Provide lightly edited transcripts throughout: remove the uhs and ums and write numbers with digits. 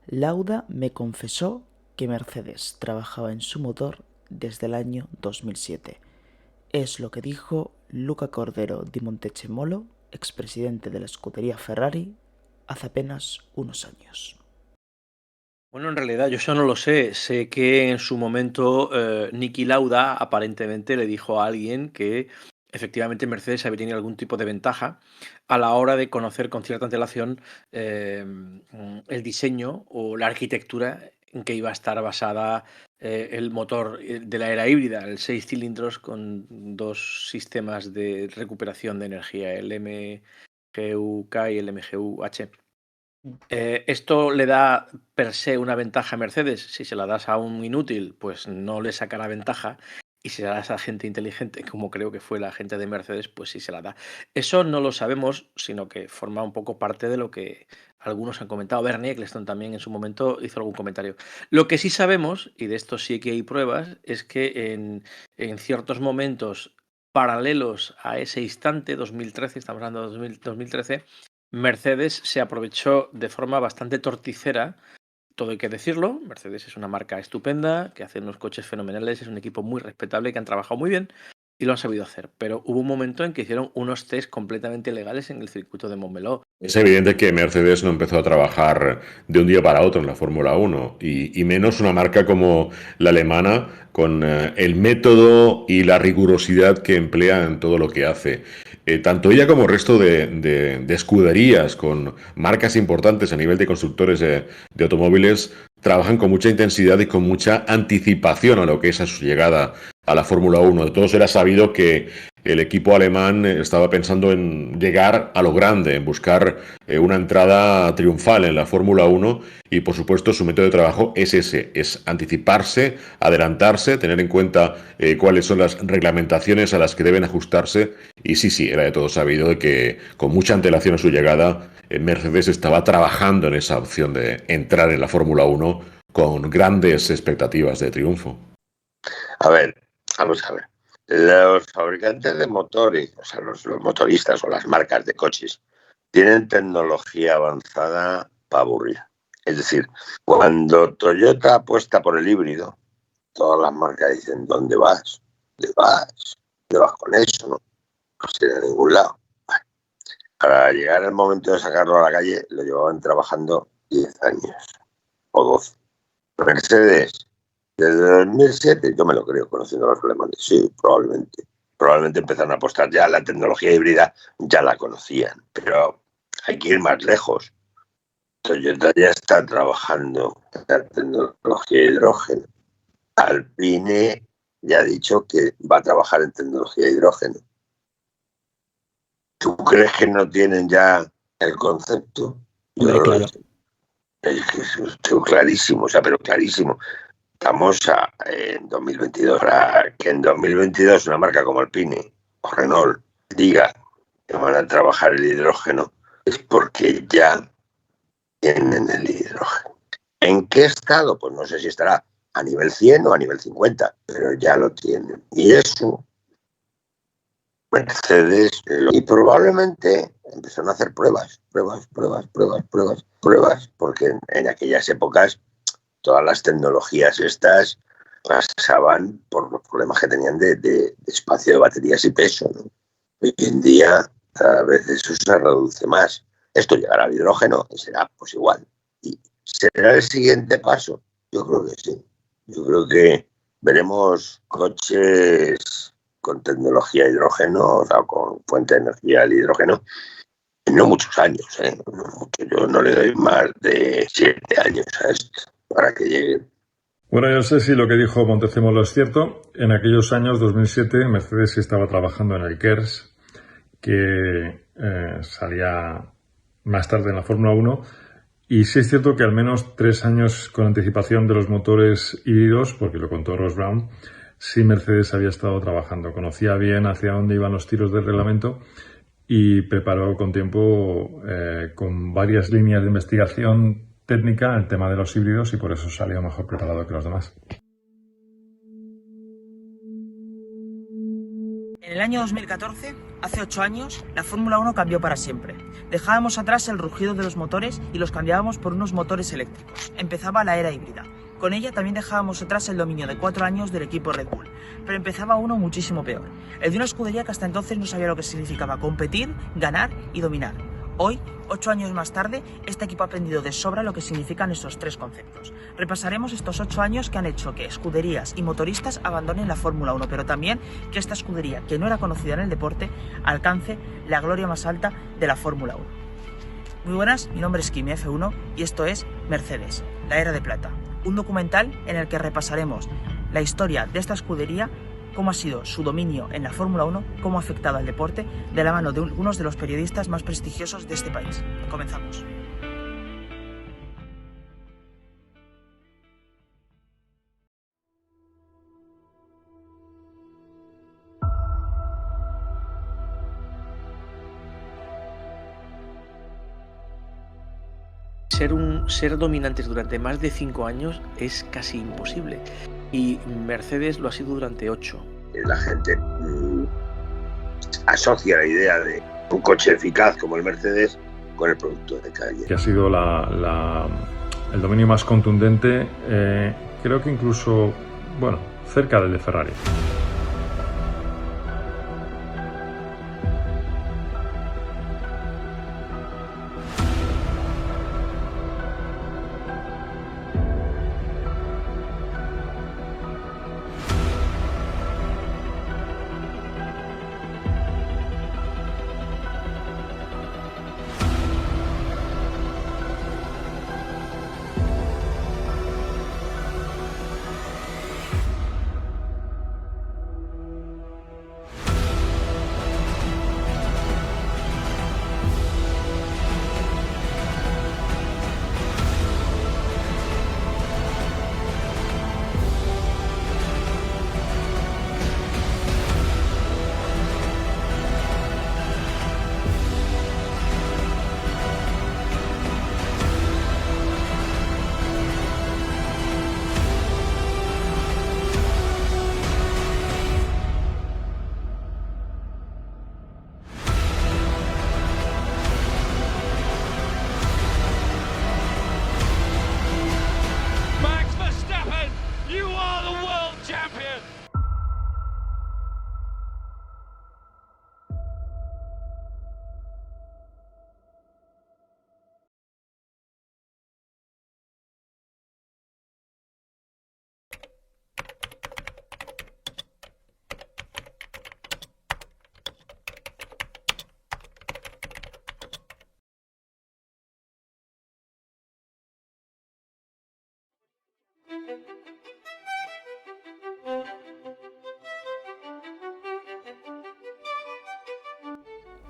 Lauda me confesó que Mercedes trabajaba en su motor desde el año 2007. Es lo que dijo Luca Cordero di Montecemolo, expresidente de la escudería Ferrari, hace apenas unos años. Bueno, en realidad yo eso no lo sé. Sé que en su momento Niki Lauda aparentemente le dijo a alguien que efectivamente Mercedes había tenido algún tipo de ventaja a la hora de conocer con cierta antelación el diseño o la arquitectura en que iba a estar basada el motor de la era híbrida, el 6 cilindros con dos sistemas de recuperación de energía, el MGU-K y el MGU-H. ¿Esto le da per se una ventaja a Mercedes? Si se la das a un inútil, pues no le sacará ventaja. Y si se la das a gente inteligente, como creo que fue la gente de Mercedes, pues sí se la da. Eso no lo sabemos, sino que forma un poco parte de lo que algunos han comentado. Bernie Ecclestone también en su momento hizo algún comentario. Lo que sí sabemos, y de esto sí que hay pruebas, es que en ciertos momentos paralelos a ese instante, 2013, estamos hablando de 2013, Mercedes se aprovechó de forma bastante torticera, todo hay que decirlo. Mercedes es una marca estupenda, que hace unos coches fenomenales, es un equipo muy respetable, que han trabajado muy bien y lo han sabido hacer. Pero hubo un momento en que hicieron unos test completamente ilegales en el circuito de Montmeló. Es evidente que Mercedes no empezó a trabajar de un día para otro en la Fórmula 1 y menos una marca como la alemana con el método y la rigurosidad que emplea en todo lo que hace. Tanto ella como el resto de escuderías con marcas importantes a nivel de constructores de automóviles trabajan con mucha intensidad y con mucha anticipación a lo que es a su llegada a la Fórmula 1. De todos era sabido que el equipo alemán estaba pensando en llegar a lo grande, en buscar una entrada triunfal en la Fórmula 1 y por supuesto su método de trabajo es ese, es anticiparse, adelantarse, tener en cuenta cuáles son las reglamentaciones a las que deben ajustarse y sí, era de todo sabido de que con mucha antelación a su llegada Mercedes estaba trabajando en esa opción de entrar en la Fórmula 1 con grandes expectativas de triunfo. A ver, vamos a ver. Los fabricantes de motores, o sea, los motoristas o las marcas de coches, tienen tecnología avanzada para aburrir. Es decir, cuando Toyota apuesta por el híbrido, todas las marcas dicen, ¿dónde vas? ¿Dónde vas? ¿Dónde vas con eso? No vas a ir a ningún lado. Bueno, para llegar al momento de sacarlo a la calle, lo llevaban trabajando 10 años o 12. Mercedes, desde 2007, yo me lo creo, conociendo a los alemanes, sí, probablemente. Probablemente empezaron a apostar ya, la tecnología híbrida ya la conocían, pero hay que ir más lejos. Toyota ya está trabajando en la tecnología hidrógeno. Alpine ya ha dicho que va a trabajar en tecnología hidrógeno. ¿Tú crees que no tienen ya el concepto? Yo claro. Es que es clarísimo, o sea, pero clarísimo. Estamos en 2022. Para que en 2022 una marca como Alpine o Renault diga que van a trabajar el hidrógeno es porque ya tienen el hidrógeno. ¿En qué estado? Pues no sé si estará a nivel 100 o a nivel 50, pero ya lo tienen. Y eso, Mercedes, y probablemente empezaron a hacer pruebas, porque en aquellas épocas todas las tecnologías estas pasaban por los problemas que tenían de espacio de baterías y peso, ¿no? Hoy en día cada vez eso se reduce más. Esto llegará al hidrógeno y será pues igual. ¿Y será el siguiente paso? Yo creo que sí. Yo creo que veremos coches con tecnología hidrógeno, o sea, con fuente de energía del hidrógeno, en no muchos años, ¿eh? Yo no le doy más de 7 años a esto para que llegue. Bueno, yo no sé si lo que dijo Montecemolo es cierto. En aquellos años, 2007, Mercedes sí estaba trabajando en el KERS, que salía más tarde en la Fórmula 1. Y sí es cierto que al menos 3 años con anticipación de los motores híbridos, porque lo contó Ross Brown, sí Mercedes había estado trabajando. Conocía bien hacia dónde iban los tiros del reglamento y preparó con tiempo, con varias líneas de investigación técnica, el tema de los híbridos y por eso salió mejor preparado que los demás. En el año 2014, Hace 8 años, la Fórmula 1 cambió para siempre. Dejábamos atrás el rugido de los motores y los cambiábamos por unos motores eléctricos. Empezaba la era híbrida. Con ella también dejábamos atrás el dominio de 4 años del equipo Red Bull. Pero empezaba uno muchísimo peor. El de una escudería que hasta entonces no sabía lo que significaba competir, ganar y dominar. Hoy, 8 años más tarde, este equipo ha aprendido de sobra lo que significan estos tres conceptos. Repasaremos estos 8 años que han hecho que escuderías y motoristas abandonen la Fórmula 1, pero también que esta escudería, que no era conocida en el deporte, alcance la gloria más alta de la Fórmula 1. Muy buenas, mi nombre es Kimi F1 y esto es Mercedes, la era de plata. Un documental en el que repasaremos la historia de esta escudería, cómo ha sido su dominio en la Fórmula 1, cómo ha afectado al deporte, de la mano de algunos de los periodistas más prestigiosos de este país. Comenzamos. Ser dominantes durante más de 5 años es casi imposible. Y Mercedes lo ha sido durante 8. La gente asocia la idea de un coche eficaz como el Mercedes con el producto de calle. Que ha sido el dominio más contundente, creo que incluso, cerca del de Ferrari.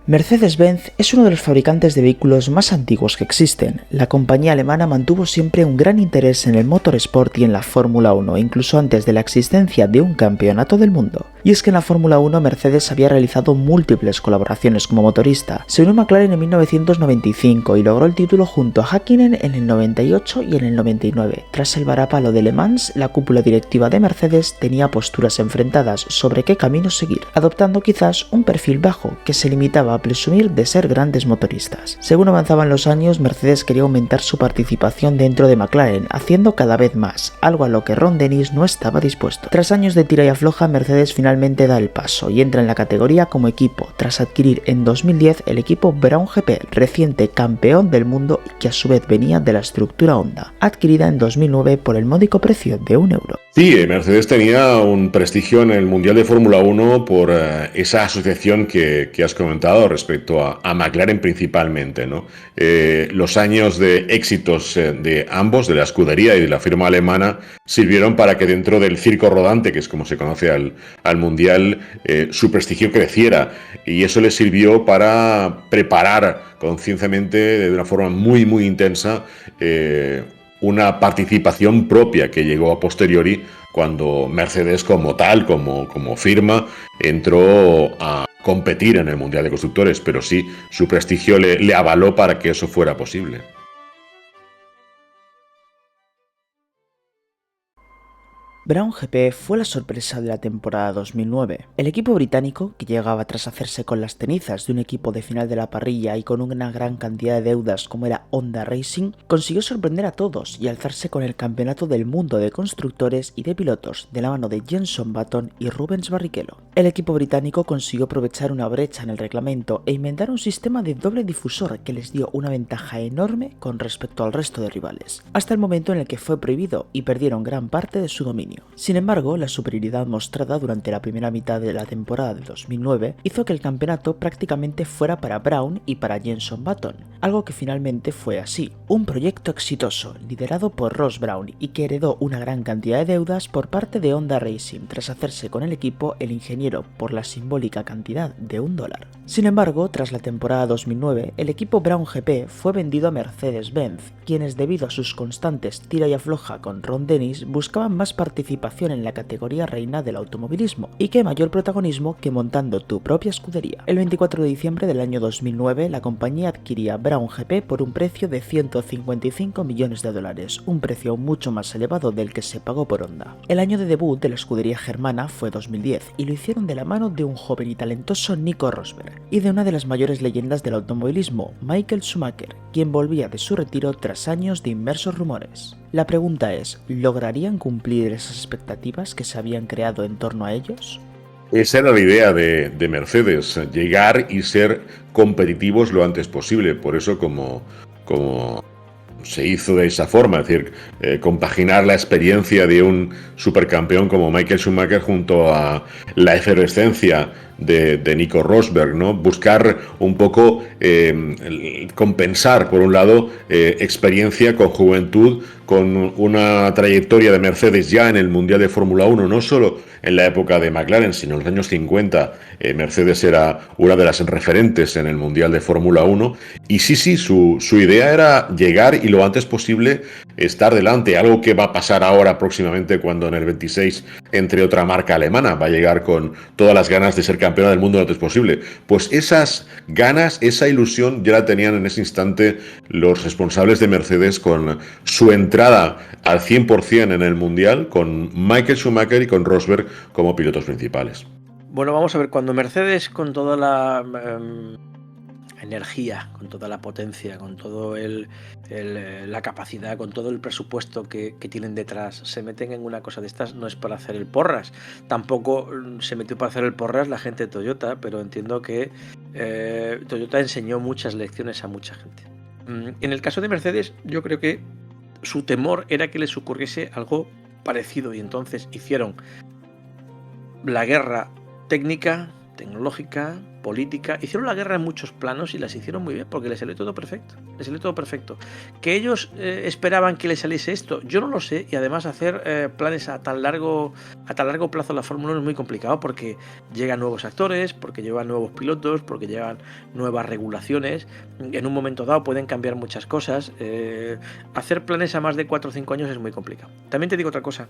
Mercedes-Benz es uno de los fabricantes de vehículos más antiguos que existen. La compañía alemana mantuvo siempre un gran interés en el motorsport y en la Fórmula 1, incluso antes de la existencia de un campeonato del mundo. Y es que en la Fórmula 1 Mercedes había realizado múltiples colaboraciones como motorista. Se unió a McLaren en 1995 y logró el título junto a Häkkinen en el 98 y en el 99. Tras el varapalo de Le Mans, la cúpula directiva de Mercedes tenía posturas enfrentadas sobre qué camino seguir, adoptando quizás un perfil bajo que se limitaba a presumir de ser grandes motoristas. Según avanzaban los años, Mercedes quería aumentar su participación dentro de McLaren, haciendo cada vez más, algo a lo que Ron Dennis no estaba dispuesto. Tras años de tira y afloja, Mercedes finalmente da el paso y entra en la categoría como equipo, tras adquirir en 2010 el equipo Brown GP, reciente campeón del mundo y que a su vez venía de la estructura Honda, adquirida en 2009 por el módico precio de €1. Sí, Mercedes tenía un prestigio en el Mundial de Fórmula 1 por esa asociación que has comentado respecto a McLaren principalmente, ¿no? Los años de éxitos de ambos, de la escudería y de la firma alemana, sirvieron para que dentro del circo rodante, que es como se conoce al Mundial, su prestigio creciera, y eso le sirvió para preparar concienciamente de una forma muy, muy intensa una participación propia que llegó a posteriori cuando Mercedes como tal, como firma, entró a competir en el Mundial de Constructores, pero sí, su prestigio le avaló para que eso fuera posible. Brown GP fue la sorpresa de la temporada 2009. El equipo británico, que llegaba tras hacerse con las cenizas de un equipo de final de la parrilla y con una gran cantidad de deudas como era Honda Racing, consiguió sorprender a todos y alzarse con el campeonato del mundo de constructores y de pilotos de la mano de Jenson Button y Rubens Barrichello. El equipo británico consiguió aprovechar una brecha en el reglamento e inventar un sistema de doble difusor que les dio una ventaja enorme con respecto al resto de rivales, hasta el momento en el que fue prohibido y perdieron gran parte de su dominio. Sin embargo, la superioridad mostrada durante la primera mitad de la temporada de 2009 hizo que el campeonato prácticamente fuera para Brown y para Jenson Button, algo que finalmente fue así. Un proyecto exitoso, liderado por Ross Brown y que heredó una gran cantidad de deudas por parte de Honda Racing tras hacerse con el equipo el ingeniero por la simbólica cantidad de $1. Sin embargo, tras la temporada 2009, el equipo Brown GP fue vendido a Mercedes-Benz, quienes debido a sus constantes tira y afloja con Ron Dennis buscaban más participación en la categoría reina del automovilismo y qué mayor protagonismo que montando tu propia escudería. El 24 de diciembre del año 2009 la compañía adquiría Brown GP por un precio de $155 millones, un precio mucho más elevado del que se pagó por Honda. El año de debut de la escudería germana fue 2010 y lo hicieron de la mano de un joven y talentoso Nico Rosberg y de una de las mayores leyendas del automovilismo, Michael Schumacher, quien volvía de su retiro tras años de inmersos rumores. La pregunta es, ¿lograrían cumplir esas expectativas que se habían creado en torno a ellos? Esa era la idea de Mercedes, llegar y ser competitivos lo antes posible. Por eso como se hizo de esa forma, es decir, compaginar la experiencia de un supercampeón como Michael Schumacher junto a la efervescencia de Nico Rosberg, ¿no? Buscar un poco compensar, por un lado, experiencia con juventud, con una trayectoria de Mercedes ya en el Mundial de Fórmula 1, no solo en la época de McLaren, sino en los años 50. Mercedes era una de las referentes en el Mundial de Fórmula 1 y sí, su idea era llegar y lo antes posible estar delante, algo que va a pasar ahora próximamente cuando en el 26 entre otra marca alemana va a llegar con todas las ganas de ser campeona del mundo lo antes posible. Pues esas ganas, esa ilusión ya la tenían en ese instante los responsables de Mercedes con su entrada al 100% en el Mundial, con Michael Schumacher y con Rosberg como pilotos principales. Bueno, vamos a ver, cuando Mercedes con toda la energía, con toda la potencia, con todo la capacidad, con todo el presupuesto que tienen detrás, se meten en una cosa de estas, no es para hacer el porras. Tampoco se metió para hacer el porras la gente de Toyota, pero entiendo que Toyota enseñó muchas lecciones a mucha gente. En el caso de Mercedes, yo creo que su temor era que les ocurriese algo parecido y entonces hicieron la guerra técnica, tecnológica, política, hicieron la guerra en muchos planos y las hicieron muy bien porque les salió todo perfecto, que ellos esperaban que les saliese esto, yo no lo sé, y además hacer planes a tan largo plazo la Fórmula 1 es muy complicado porque llegan nuevos actores, porque llevan nuevos pilotos, porque llegan nuevas regulaciones, en un momento dado pueden cambiar muchas cosas, hacer planes a más de 4 o 5 años es muy complicado. También te digo otra cosa,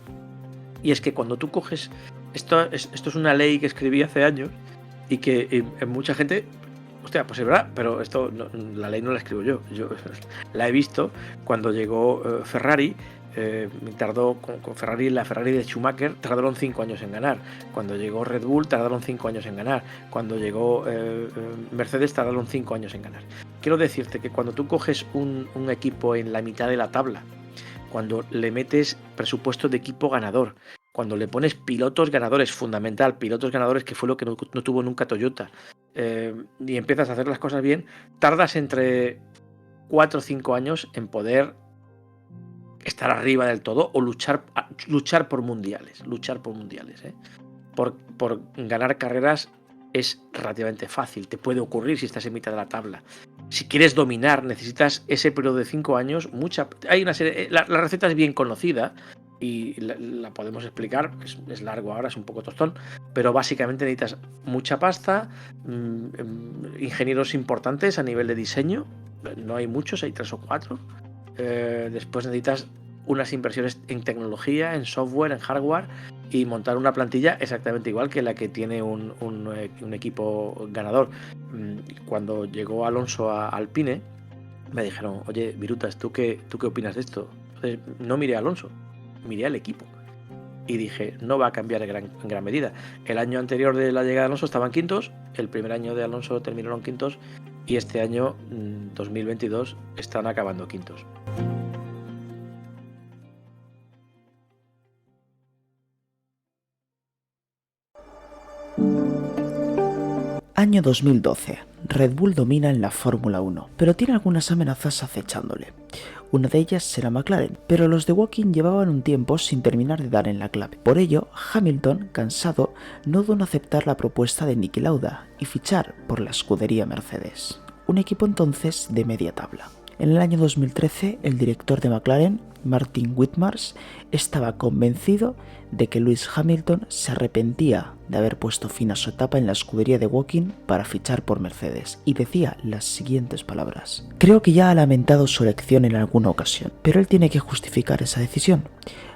y es que cuando tú coges, esto es una ley que escribí hace años y que mucha gente, hostia, pues es verdad, pero esto la ley no la escribo yo la he visto cuando llegó Ferrari. Tardó con Ferrari, la Ferrari de Schumacher tardaron 5 años en ganar. Cuando llegó Red Bull tardaron 5 años en ganar. Cuando llegó Mercedes tardaron 5 años en ganar. Quiero decirte que cuando tú coges un equipo en la mitad de la tabla, cuando le metes presupuesto de equipo ganador, cuando le pones pilotos ganadores, fundamental, pilotos ganadores, que fue lo que no tuvo nunca Toyota, y empiezas a hacer las cosas bien, tardas entre 4 o 5 años en poder estar arriba del todo o luchar por mundiales. Por ganar carreras es relativamente fácil, te puede ocurrir si estás en mitad de la tabla. Si quieres dominar, necesitas ese periodo de 5 años. Hay una serie, la receta es bien conocida y la podemos explicar, es largo ahora, es un poco tostón, pero básicamente necesitas mucha pasta, ingenieros importantes a nivel de diseño, no hay muchos, hay 3 o 4. Después necesitas unas inversiones en tecnología, en software, en hardware, y montar una plantilla exactamente igual que la que tiene un equipo ganador. Cuando llegó Alonso a Alpine, me dijeron, oye, Virutas, ¿tú qué opinas de esto? Entonces, no miré a Alonso, miré al equipo. y dije, no va a cambiar en gran medida. El año anterior de la llegada de Alonso estaban quintos, el primer año de Alonso terminaron quintos y este año, 2022, están acabando quintos. Año 2012. Red Bull domina en la Fórmula 1, pero tiene algunas amenazas acechándole. Una de ellas será McLaren, pero los de Woking llevaban un tiempo sin terminar de dar en la clave. Por ello, Hamilton, cansado, no dudó en aceptar la propuesta de Niki Lauda y fichar por la escudería Mercedes, un equipo entonces de media tabla. En el año 2013, el director de McLaren, Martin Whitmars, estaba convencido de que Lewis Hamilton se arrepentía de haber puesto fin a su etapa en la escudería de Woking para fichar por Mercedes, y decía las siguientes palabras: creo que ya ha lamentado su elección en alguna ocasión, pero él tiene que justificar esa decisión.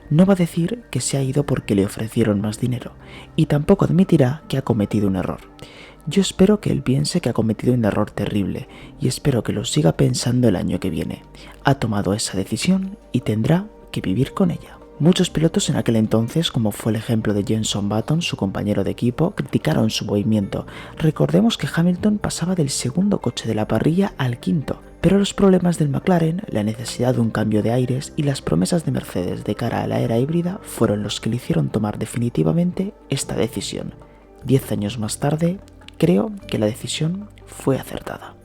No va a decir que se ha ido porque le ofrecieron más dinero, y tampoco admitirá que ha cometido un error. Yo espero que él piense que ha cometido un error terrible y espero que lo siga pensando el año que viene. Ha tomado esa decisión y tendrá que vivir con ella. Muchos pilotos en aquel entonces, como fue el ejemplo de Jenson Button, su compañero de equipo, criticaron su movimiento. Recordemos que Hamilton pasaba del segundo coche de la parrilla al quinto, pero los problemas del McLaren, la necesidad de un cambio de aires y las promesas de Mercedes de cara a la era híbrida fueron los que le hicieron tomar definitivamente esta decisión. 10 años más tarde, creo que la decisión fue acertada.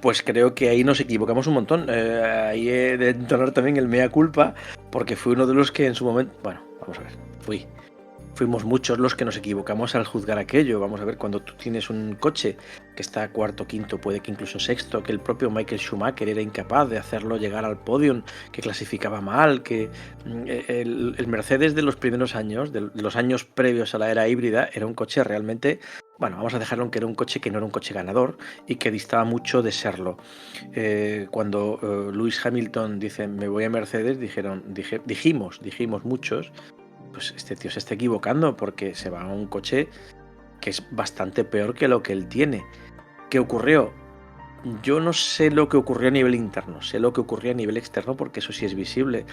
Pues creo que ahí nos equivocamos un montón. Ahí he de entonar también el mea culpa, porque fui uno de los que en su momento... Bueno, vamos a ver, fuimos muchos los que nos equivocamos al juzgar aquello. Vamos a ver, cuando tú tienes un coche que está cuarto, quinto, puede que incluso sexto, que el propio Michael Schumacher era incapaz de hacerlo llegar al podio, que clasificaba mal, que el Mercedes de los primeros años, de los años previos a la era híbrida, era un coche realmente... Bueno, vamos a dejarlo en que era un coche que no era un coche ganador y que distaba mucho de serlo. Cuando Lewis Hamilton dice me voy a Mercedes, dijimos muchos, pues este tío se está equivocando porque se va a un coche que es bastante peor que lo que él tiene. ¿Qué ocurrió? Yo no sé lo que ocurrió a nivel interno, sé lo que ocurrió a nivel externo porque eso sí es visible.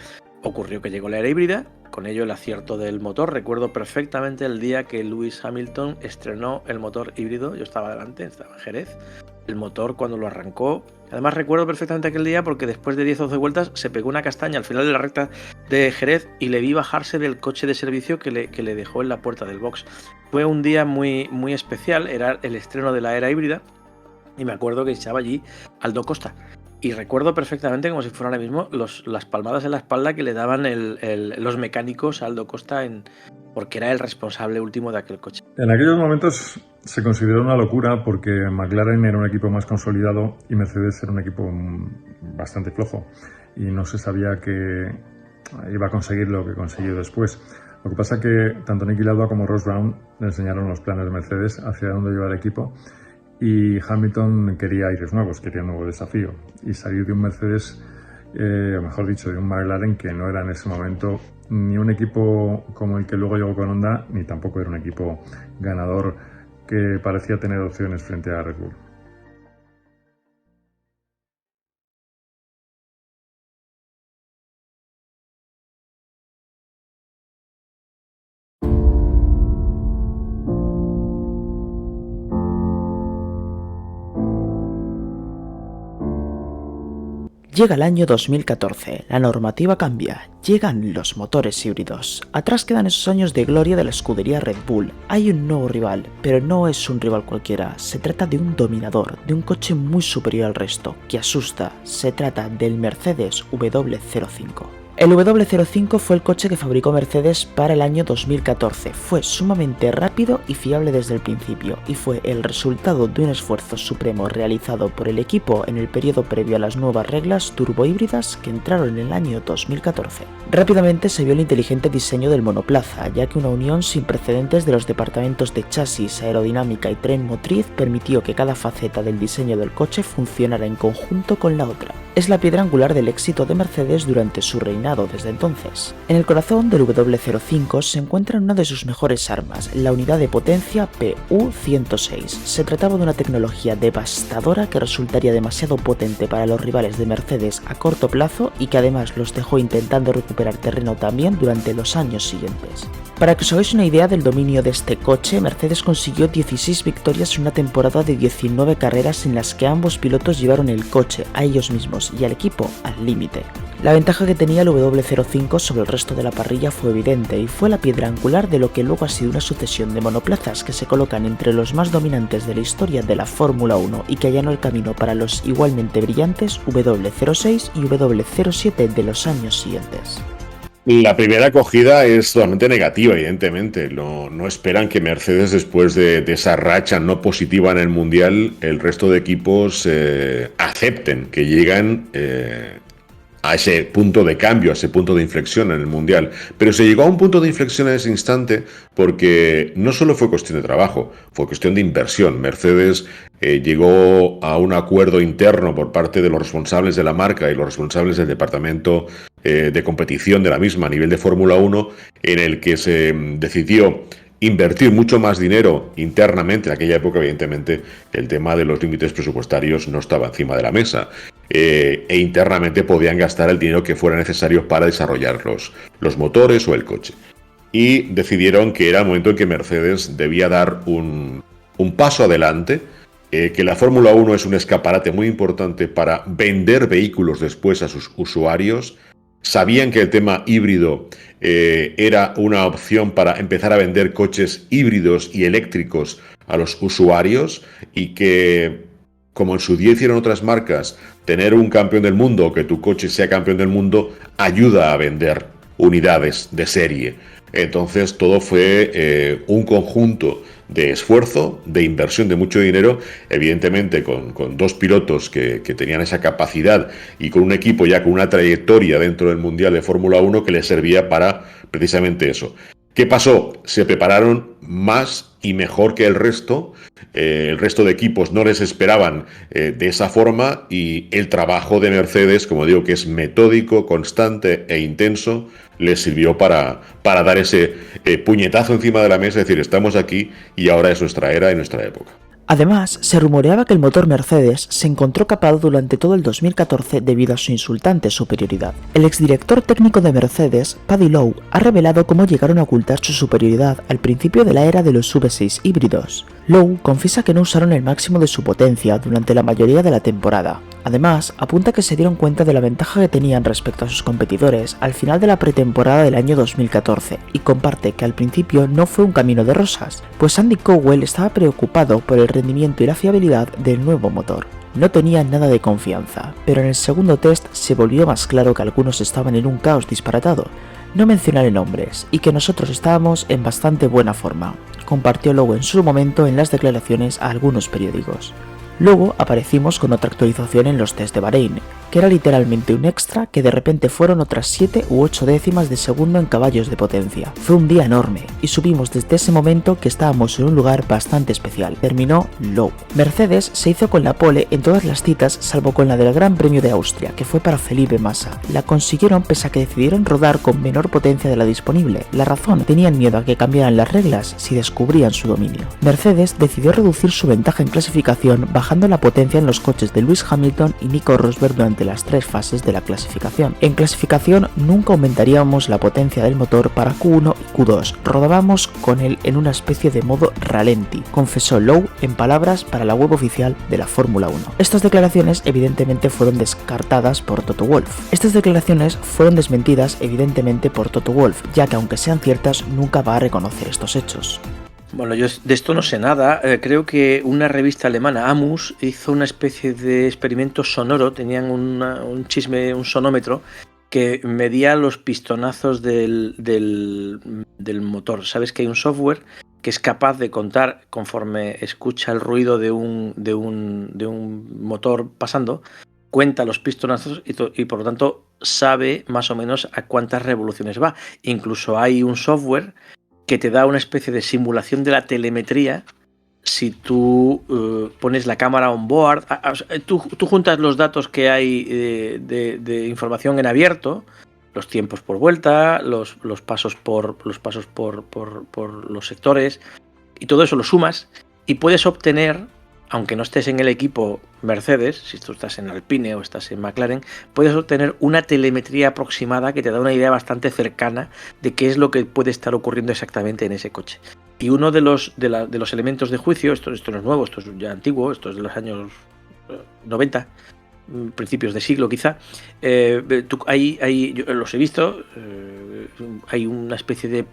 Ocurrió que llegó la era híbrida, con ello el acierto del motor. Recuerdo perfectamente el día que Lewis Hamilton estrenó el motor híbrido. Yo estaba delante, estaba en Jerez. El motor cuando lo arrancó. Además recuerdo perfectamente aquel día porque después de 10 o 12 vueltas se pegó una castaña al final de la recta de Jerez y le vi bajarse del coche de servicio que le dejó en la puerta del box. Fue un día muy, muy especial, era el estreno de la era híbrida y me acuerdo que estaba allí Aldo Costa. Y recuerdo perfectamente, como si fuera ahora mismo, las palmadas en la espalda que le daban los mecánicos a Aldo Costa porque era el responsable último de aquel coche. En aquellos momentos se consideró una locura porque McLaren era un equipo más consolidado y Mercedes era un equipo bastante flojo. Y no se sabía que iba a conseguir lo que consiguió después. Lo que pasa es que tanto Niki Lauda como Ross Brown le enseñaron los planes de Mercedes hacia dónde llevar el equipo. Y Hamilton quería aires nuevos, quería un nuevo desafío y salir de un Mercedes, o mejor dicho, de un McLaren que no era en ese momento ni un equipo como el que luego llegó con Honda, ni tampoco era un equipo ganador que parecía tener opciones frente a Red Bull. Llega el año 2014, la normativa cambia, llegan los motores híbridos. Atrás quedan esos años de gloria de la escudería Red Bull. Hay un nuevo rival, pero no es un rival cualquiera. Se trata de un dominador, de un coche muy superior al resto, que asusta. Se trata del Mercedes W05. El W05 fue el coche que fabricó Mercedes para el año 2014. Fue sumamente rápido y fiable desde el principio y fue el resultado de un esfuerzo supremo realizado por el equipo en el periodo previo a las nuevas reglas turbohíbridas que entraron en el año 2014. Rápidamente se vio el inteligente diseño del monoplaza, ya que una unión sin precedentes de los departamentos de chasis, aerodinámica y tren motriz permitió que cada faceta del diseño del coche funcionara en conjunto con la otra. es la piedra angular del éxito de Mercedes durante su reinado desde entonces. En el corazón del W05 se encuentra una de sus mejores armas, la unidad de potencia PU-106. Se trataba de una tecnología devastadora que resultaría demasiado potente para los rivales de Mercedes a corto plazo y que además los dejó intentando recuperar terreno también durante los años siguientes. Para que os hagáis una idea del dominio de este coche, Mercedes consiguió 16 victorias en una temporada de 19 carreras en las que ambos pilotos llevaron el coche a ellos mismos y al equipo al límite. La ventaja que tenía el W05 sobre el resto de la parrilla fue evidente y fue la piedra angular de lo que luego ha sido una sucesión de monoplazas que se colocan entre los más dominantes de la historia de la Fórmula 1 y que allanó el camino para los igualmente brillantes W06 y W07 de los años siguientes. La primera acogida es totalmente negativa, evidentemente. No esperan que Mercedes, después de esa racha no positiva en el Mundial, el resto de equipos acepten que llegan a ese punto de cambio, a ese punto de inflexión en el Mundial. Pero se llegó a un punto de inflexión en ese instante porque no solo fue cuestión de trabajo, fue cuestión de inversión. Mercedes llegó a un acuerdo interno por parte de los responsables de la marca y los responsables del departamento de competición de la misma a nivel de Fórmula 1, en el que se decidió invertir mucho más dinero internamente. En aquella época, evidentemente, el tema de los límites presupuestarios no estaba encima de la mesa. E internamente podían gastar el dinero que fuera necesario para desarrollar los motores o el coche. Y decidieron que era el momento en que Mercedes debía dar un paso adelante, que la Fórmula 1 es un escaparate muy importante para vender vehículos después a sus usuarios. Sabían que el tema híbrido era una opción para empezar a vender coches híbridos y eléctricos a los usuarios y que, como en su día hicieron otras marcas, tener un campeón del mundo o que tu coche sea campeón del mundo ayuda a vender unidades de serie. Entonces todo fue un conjunto de esfuerzo, de inversión de mucho dinero, evidentemente con dos pilotos que tenían esa capacidad y con un equipo ya con una trayectoria dentro del Mundial de Fórmula 1 que les servía para precisamente eso. ¿Qué pasó? Se prepararon más y mejor que el resto de equipos no les esperaban de esa forma y el trabajo de Mercedes, como digo, que es metódico, constante e intenso, les sirvió para dar ese puñetazo encima de la mesa, es decir, estamos aquí y ahora es nuestra era y nuestra época. Además, se rumoreaba que el motor Mercedes se encontró capado durante todo el 2014 debido a su insultante superioridad. El exdirector técnico de Mercedes, Paddy Lowe, ha revelado cómo llegaron a ocultar su superioridad al principio de la era de los V6 híbridos. Lowe confiesa que no usaron el máximo de su potencia durante la mayoría de la temporada. Además, apunta que se dieron cuenta de la ventaja que tenían respecto a sus competidores al final de la pretemporada del año 2014 y comparte que al principio no fue un camino de rosas, pues Andy Cowell estaba preocupado por el rendimiento y la fiabilidad del nuevo motor. No tenía nada de confianza, pero en el segundo test se volvió más claro que algunos estaban en un caos disparatado. No mencionaré nombres, y que nosotros estábamos en bastante buena forma, compartió Lowe en su momento en las declaraciones a algunos periódicos. Luego aparecimos con otra actualización en los test de Bahrein, que era literalmente un extra que de repente fueron otras 7 u 8 décimas de segundo en caballos de potencia. Fue un día enorme y supimos desde ese momento que estábamos en un lugar bastante especial, terminó Lowe. Mercedes se hizo con la pole en todas las citas salvo con la del Gran Premio de Austria, que fue para Felipe Massa. La consiguieron pese a que decidieron rodar con menor potencia de la disponible. La razón, tenían miedo a que cambiaran las reglas si descubrían su dominio. Mercedes decidió reducir su ventaja en clasificación bajando la potencia en los coches de Lewis Hamilton y Nico Rosberg durante las 3 fases de la clasificación. En clasificación nunca aumentaríamos la potencia del motor para Q1 y Q2, rodábamos con él en una especie de modo ralenti, confesó Lowe en palabras para la web oficial de la Fórmula 1. Estas declaraciones evidentemente fueron descartadas por Toto Wolff. Estas declaraciones fueron desmentidas evidentemente por Toto Wolff, ya que aunque sean ciertas nunca va a reconocer estos hechos. Bueno, yo de esto no sé nada. Creo que una revista alemana, Amus, hizo una especie de experimento sonoro. Tenían un sonómetro que medía los pistonazos del motor. Sabes que hay un software que es capaz de contar conforme escucha el ruido de un motor pasando, cuenta los pistonazos y por lo tanto sabe más o menos a cuántas revoluciones va. Incluso hay un software que te da una especie de simulación de la telemetría si tú pones la cámara on board, tú juntas los datos que hay de información en abierto, los tiempos por vuelta, los pasos por los sectores, y todo eso lo sumas y puedes obtener, aunque no estés en el equipo Mercedes, si tú estás en Alpine o estás en McLaren, puedes obtener una telemetría aproximada que te da una idea bastante cercana de qué es lo que puede estar ocurriendo exactamente en ese coche. Y uno de los elementos de juicio, esto no es nuevo, esto es ya antiguo, esto es de los años 90, principios de siglo quizá, yo los he visto, hay una especie de...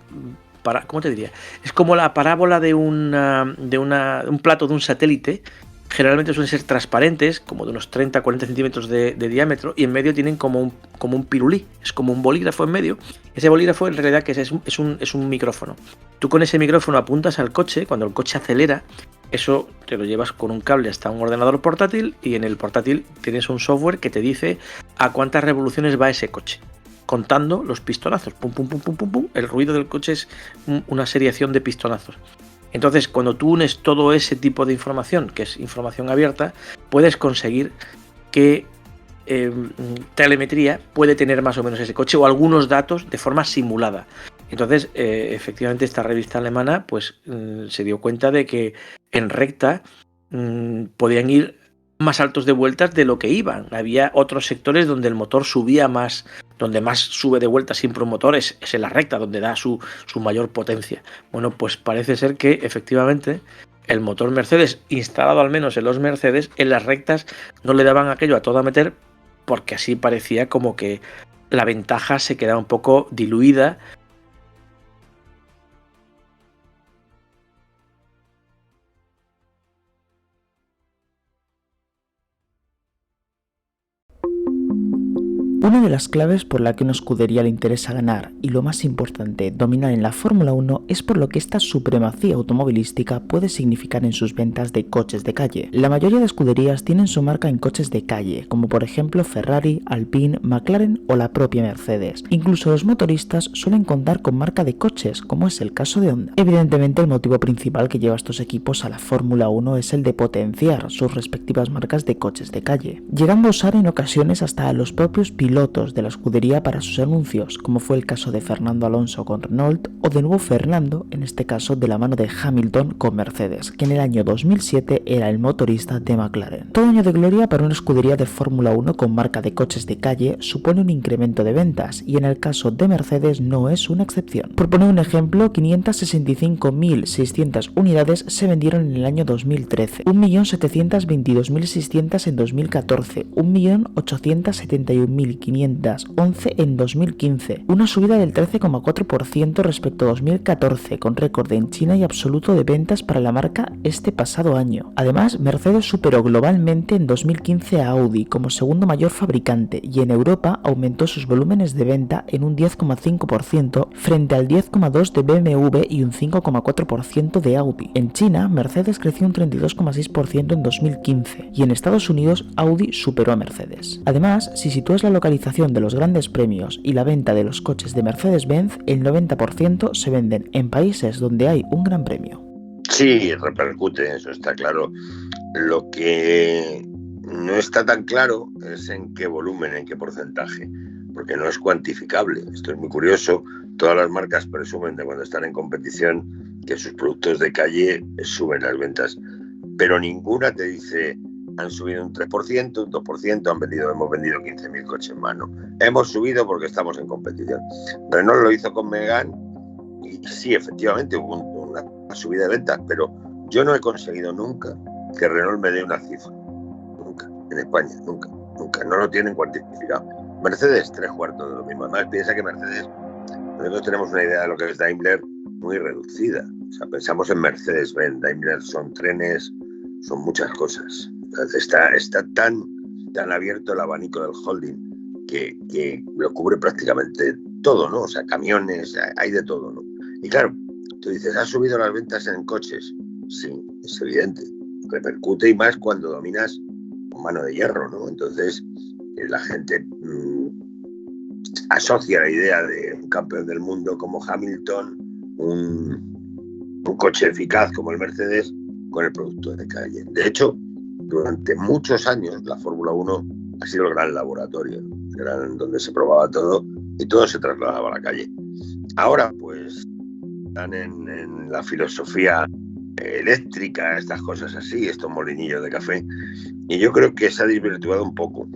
¿Cómo te diría? Es como la parábola de un plato de un satélite. Generalmente suelen ser transparentes, como de unos 30-40 centímetros de diámetro, y en medio tienen como un pirulí, es como un bolígrafo en medio. Ese bolígrafo en realidad que es un micrófono. Tú con ese micrófono apuntas al coche, cuando el coche acelera, eso te lo llevas con un cable hasta un ordenador portátil, y en el portátil tienes un software que te dice a cuántas revoluciones va ese coche, contando los pistonazos, pum, pum, pum, pum, pum, pum. El ruido del coche es una seriación de pistonazos. Entonces, cuando tú unes todo ese tipo de información, que es información abierta, puedes conseguir que telemetría puede tener más o menos ese coche o algunos datos de forma simulada. Entonces, efectivamente, esta revista alemana pues se dio cuenta de que en recta podían ir más altos de vueltas de lo que iban. Había otros sectores donde el motor subía más, donde más sube de vueltas siempre un motor es en la recta, donde da su mayor potencia. Bueno, pues parece ser que efectivamente el motor Mercedes, instalado al menos en los Mercedes, en las rectas no le daban aquello a toda meter, porque así parecía como que la ventaja se quedaba un poco diluida. Una de las claves por la que una escudería le interesa ganar y lo más importante, dominar en la Fórmula 1 es por lo que esta supremacía automovilística puede significar en sus ventas de coches de calle. La mayoría de escuderías tienen su marca en coches de calle, como por ejemplo Ferrari, Alpine, McLaren o la propia Mercedes. Incluso los motoristas suelen contar con marca de coches, como es el caso de Honda. Evidentemente el motivo principal que lleva a estos equipos a la Fórmula 1 es el de potenciar sus respectivas marcas de coches de calle, llegando a usar en ocasiones hasta a los propios pilotos de la escudería para sus anuncios, como fue el caso de Fernando Alonso con Renault o de nuevo Fernando, en este caso de la mano de Hamilton con Mercedes, que en el año 2007 era el motorista de McLaren. Todo año de gloria para una escudería de Fórmula 1 con marca de coches de calle supone un incremento de ventas, y en el caso de Mercedes no es una excepción. Por poner un ejemplo, 565.600 unidades se vendieron en el año 2013, 1.722.600 en 2014, 1.871.511 en 2015, una subida del 13,4% respecto a 2014, con récord en China y absoluto de ventas para la marca este pasado año. Además, Mercedes superó globalmente en 2015 a Audi como segundo mayor fabricante, y en Europa aumentó sus volúmenes de venta en un 10,5% frente al 10,2% de BMW y un 5,4% de Audi. En China, Mercedes creció un 32,6% en 2015, y en Estados Unidos Audi superó a Mercedes. Además, si sitúas la localización de los grandes premios y la venta de los coches de Mercedes-Benz, el 90% se venden en países donde hay un gran premio. Sí, repercute, eso está claro. Lo que no está tan claro es en qué volumen, en qué porcentaje, porque no es cuantificable. Esto es muy curioso. Todas las marcas presumen de cuando están en competición que sus productos de calle suben las ventas, pero ninguna te dice han subido un 3%, un 2%, hemos vendido 15.000 coches más. ¿No? Hemos subido porque estamos en competición. Renault lo hizo con Megane y sí, efectivamente hubo una subida de ventas, pero yo no he conseguido nunca que Renault me dé una cifra. Nunca, en España, nunca. No lo tienen cuantificado. Mercedes, 3/4 de lo mismo. Además, piensa que Mercedes, nosotros tenemos una idea de lo que es Daimler muy reducida. O sea, pensamos en Mercedes-Benz. Daimler son trenes, son muchas cosas. Entonces, está tan abierto el abanico del holding que lo cubre prácticamente todo, ¿no? O sea, camiones, hay de todo, ¿no? Y claro, tú dices, ¿has subido las ventas en coches? Sí, es evidente. Repercute, y más cuando dominas con mano de hierro, ¿no? Entonces, la gente asocia la idea de un campeón del mundo como Hamilton, un coche eficaz como el Mercedes, con el producto de calle. De hecho, durante muchos años la Fórmula 1 ha sido el gran laboratorio, donde se probaba todo y todo se trasladaba a la calle. Ahora, pues, están en la filosofía eléctrica, estas cosas así, estos molinillos de café, y yo creo que se ha desvirtuado un poco.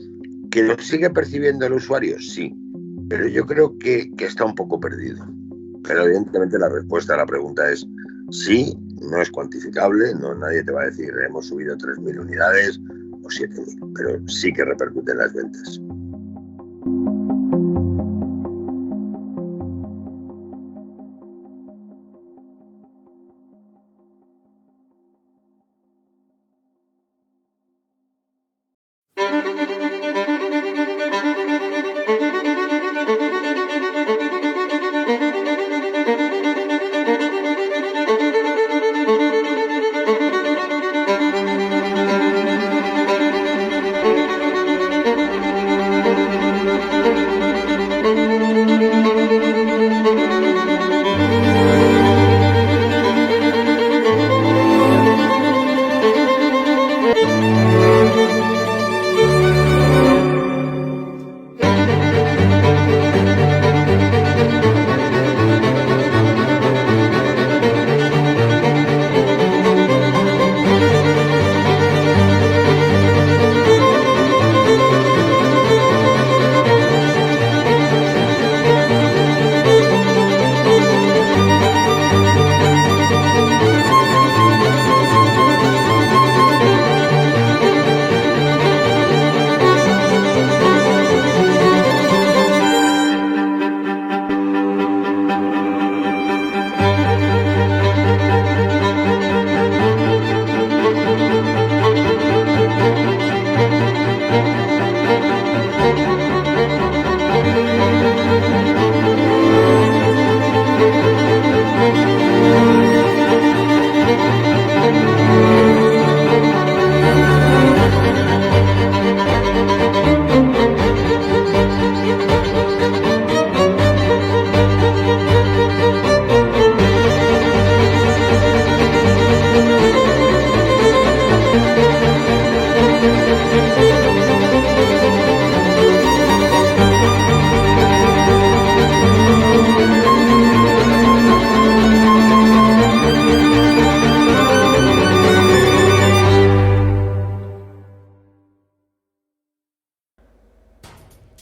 ¿Que lo sigue percibiendo el usuario? Sí, pero yo creo que está un poco perdido. Pero evidentemente la respuesta a la pregunta es sí, no es cuantificable, nadie te va a decir hemos subido 3.000 unidades o 7.000, pero sí que repercute en las ventas.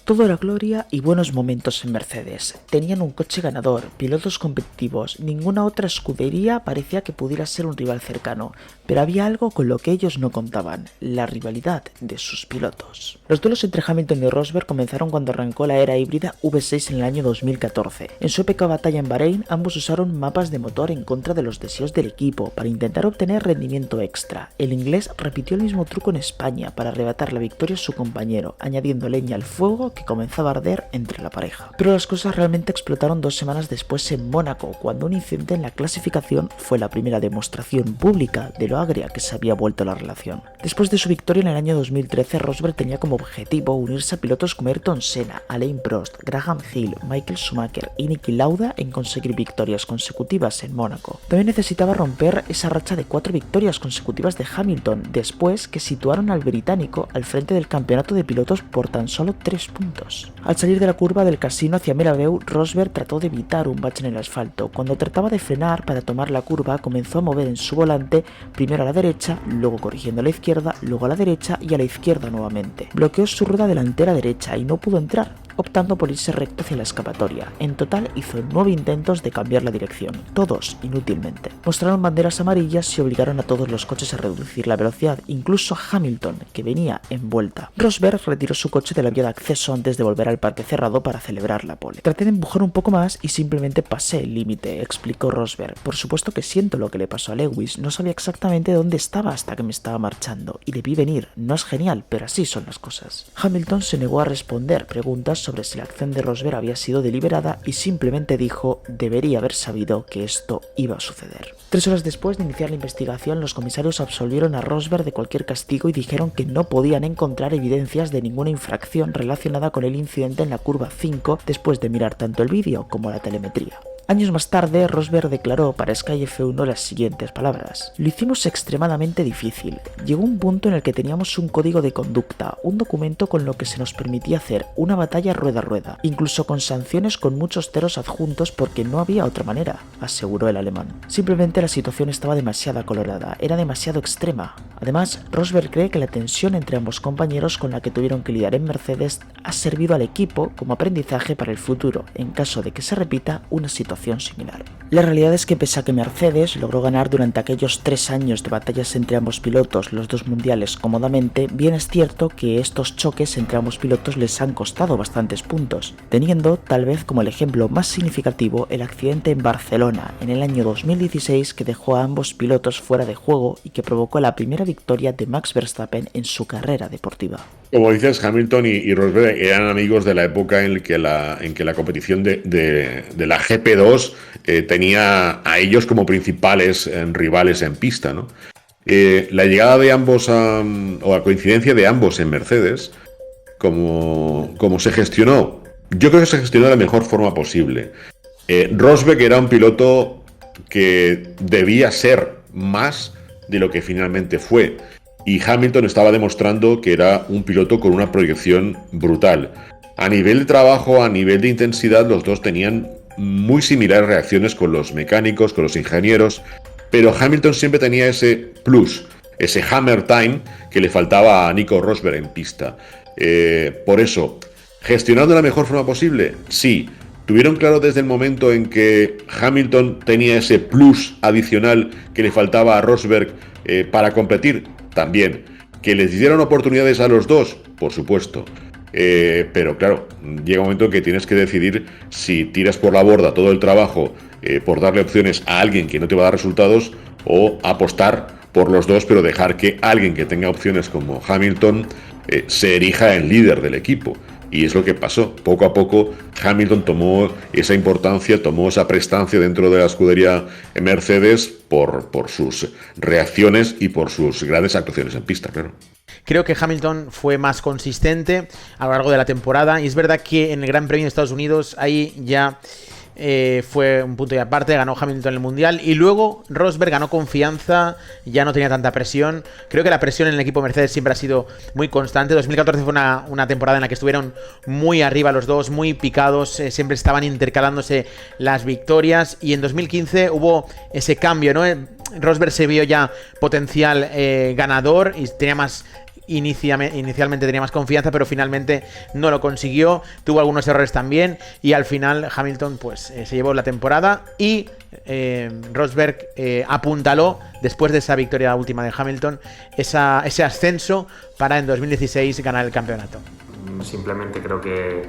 Todo era gloria y buenos momentos en Mercedes. Tenían un coche ganador, pilotos competitivos, ninguna otra escudería parecía que pudiera ser un rival cercano, pero había algo con lo que ellos no contaban, la rivalidad de sus pilotos. Los duelos entre Hamilton y Rosberg comenzaron cuando arrancó la era híbrida V6 en el año 2014. En su épica batalla en Bahrein, ambos usaron mapas de motor en contra de los deseos del equipo para intentar obtener rendimiento extra. El inglés repitió el mismo truco en España para arrebatar la victoria a su compañero, añadiendo leña al fuego que comenzaba a arder entre la pareja. Pero las cosas realmente explotaron 2 semanas después en Mónaco, cuando un incidente en la clasificación fue la primera demostración pública de lo agria que se había vuelto la relación. Después de su victoria en el año 2013, Rosberg tenía como objetivo unirse a pilotos como Ayrton Senna, Alain Prost, Graham Hill, Michael Schumacher y Niki Lauda en conseguir victorias consecutivas en Mónaco. También necesitaba romper esa racha de 4 victorias consecutivas de Hamilton, después que situaron al británico al frente del campeonato de pilotos por tan solo 3 puntos. Al salir de la curva del casino hacia Mirabeu, Rosberg trató de evitar un bache en el asfalto. Cuando trataba de frenar para tomar la curva, comenzó a mover en su volante primero a la derecha, luego corrigiendo a la izquierda, luego a la derecha y a la izquierda nuevamente. Bloqueó su rueda delantera derecha y no pudo entrar, optando por irse recto hacia la escapatoria. En total hizo 9 intentos de cambiar la dirección, todos inútilmente. Mostraron banderas amarillas y obligaron a todos los coches a reducir la velocidad, incluso a Hamilton, que venía en vuelta. Rosberg retiró su coche de la vía de acceso antes de volver al parque cerrado para celebrar la pole. Traté de empujar un poco más y simplemente pasé el límite, explicó Rosberg. Por supuesto que siento lo que le pasó a Lewis, no sabía exactamente dónde estaba hasta que me estaba marchando, y debí venir. No es genial, pero así son las cosas. Hamilton se negó a responder preguntas sobre si la acción de Rosberg había sido deliberada y simplemente dijo debería haber sabido que esto iba a suceder. 3 horas después de iniciar la investigación, los comisarios absolvieron a Rosberg de cualquier castigo y dijeron que no podían encontrar evidencias de ninguna infracción relacionada con el incidente en la curva 5 después de mirar tanto el vídeo como la telemetría. Años más tarde, Rosberg declaró para Sky F1 las siguientes palabras: "Lo hicimos extremadamente difícil. Llegó un punto en el que teníamos un código de conducta, un documento con lo que se nos permitía hacer una batalla rueda a rueda, incluso con sanciones con muchos ceros adjuntos porque no había otra manera", aseguró el alemán. Simplemente la situación estaba demasiado colorada, era demasiado extrema. Además, Rosberg cree que la tensión entre ambos compañeros con la que tuvieron que lidiar en Mercedes ha servido al equipo como aprendizaje para el futuro, en caso de que se repita una situación similar. La realidad es que pese a que Mercedes logró ganar durante aquellos 3 años de batallas entre ambos pilotos los 2 mundiales cómodamente, bien es cierto que estos choques entre ambos pilotos les han costado bastantes puntos, teniendo tal vez como el ejemplo más significativo el accidente en Barcelona en el año 2016 que dejó a ambos pilotos fuera de juego y que provocó la primera victoria de Max Verstappen en su carrera deportiva. Como dices, Hamilton y Rosberg eran amigos de la época en que la competición de la GP2 tenía a ellos como principales rivales en pista, ¿no? La llegada de ambos o la coincidencia de ambos en Mercedes, como se gestionó, yo creo que se gestionó de la mejor forma posible. Rosberg era un piloto que debía ser más de lo que finalmente fue. Y Hamilton estaba demostrando que era un piloto con una proyección brutal. A nivel de trabajo, a nivel de intensidad, los dos tenían muy similares reacciones con los mecánicos, con los ingenieros, pero Hamilton siempre tenía ese plus, ese hammer time que le faltaba a Nico Rosberg en pista. Por eso, ¿gestionando de la mejor forma posible? Sí. ¿Tuvieron claro desde el momento en que Hamilton tenía ese plus adicional que le faltaba a Rosberg para competir? También. ¿Que les dieron oportunidades a los dos? Por supuesto. Pero claro, llega un momento en que tienes que decidir si tiras por la borda todo el trabajo por darle opciones a alguien que no te va a dar resultados, o apostar por los dos pero dejar que alguien que tenga opciones como Hamilton se erija en líder del equipo. Y es lo que pasó. Poco a poco Hamilton tomó esa importancia, tomó esa prestancia dentro de la escudería Mercedes por sus reacciones y por sus grandes actuaciones en pista, claro. Creo que Hamilton fue más consistente a lo largo de la temporada, y es verdad que en el Gran Premio de Estados Unidos ahí ya fue un punto y aparte, ganó Hamilton el Mundial, y luego Rosberg ganó confianza, ya no tenía tanta presión. Creo que la presión en el equipo Mercedes siempre ha sido muy constante. 2014 fue una temporada en la que estuvieron muy arriba los dos, muy picados, siempre estaban intercalándose las victorias, y en 2015 hubo ese cambio, ¿no? Rosberg se vio ya potencial ganador y tenía más... Inicialmente tenía más confianza, pero finalmente no lo consiguió, tuvo algunos errores también, y al final Hamilton pues se llevó la temporada, y Rosberg apuntaló, después de esa victoria última de Hamilton, ese ascenso para en 2016 ganar el campeonato. Simplemente creo que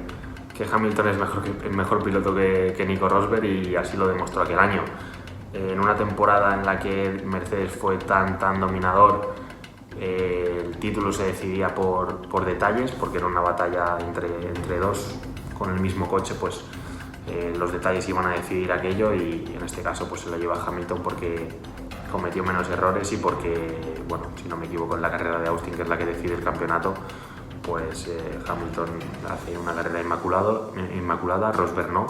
Hamilton es mejor piloto que Nico Rosberg, y así lo demostró aquel año. En una temporada en la que Mercedes fue tan dominador, el título se decidía por detalles, porque era una batalla entre dos con el mismo coche, pues los detalles iban a decidir aquello, y en este caso pues se lo lleva Hamilton porque cometió menos errores y porque, bueno, si no me equivoco, en la carrera de Austin, que es la que decide el campeonato, pues Hamilton hace una carrera inmaculada, Rosberg no,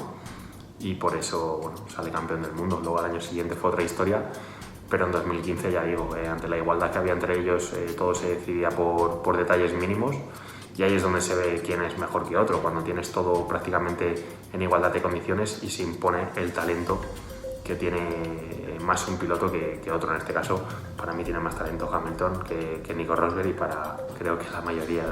y por eso, bueno, sale campeón del mundo. Luego al año siguiente fue otra historia, pero en 2015, ya digo, ante la igualdad que había entre ellos, todo se decidía por detalles mínimos, y ahí es donde se ve quién es mejor que otro, cuando tienes todo prácticamente en igualdad de condiciones y se impone el talento que tiene más un piloto que otro. En este caso, para mí tiene más talento Hamilton que Nico Rosberg, y creo que la mayoría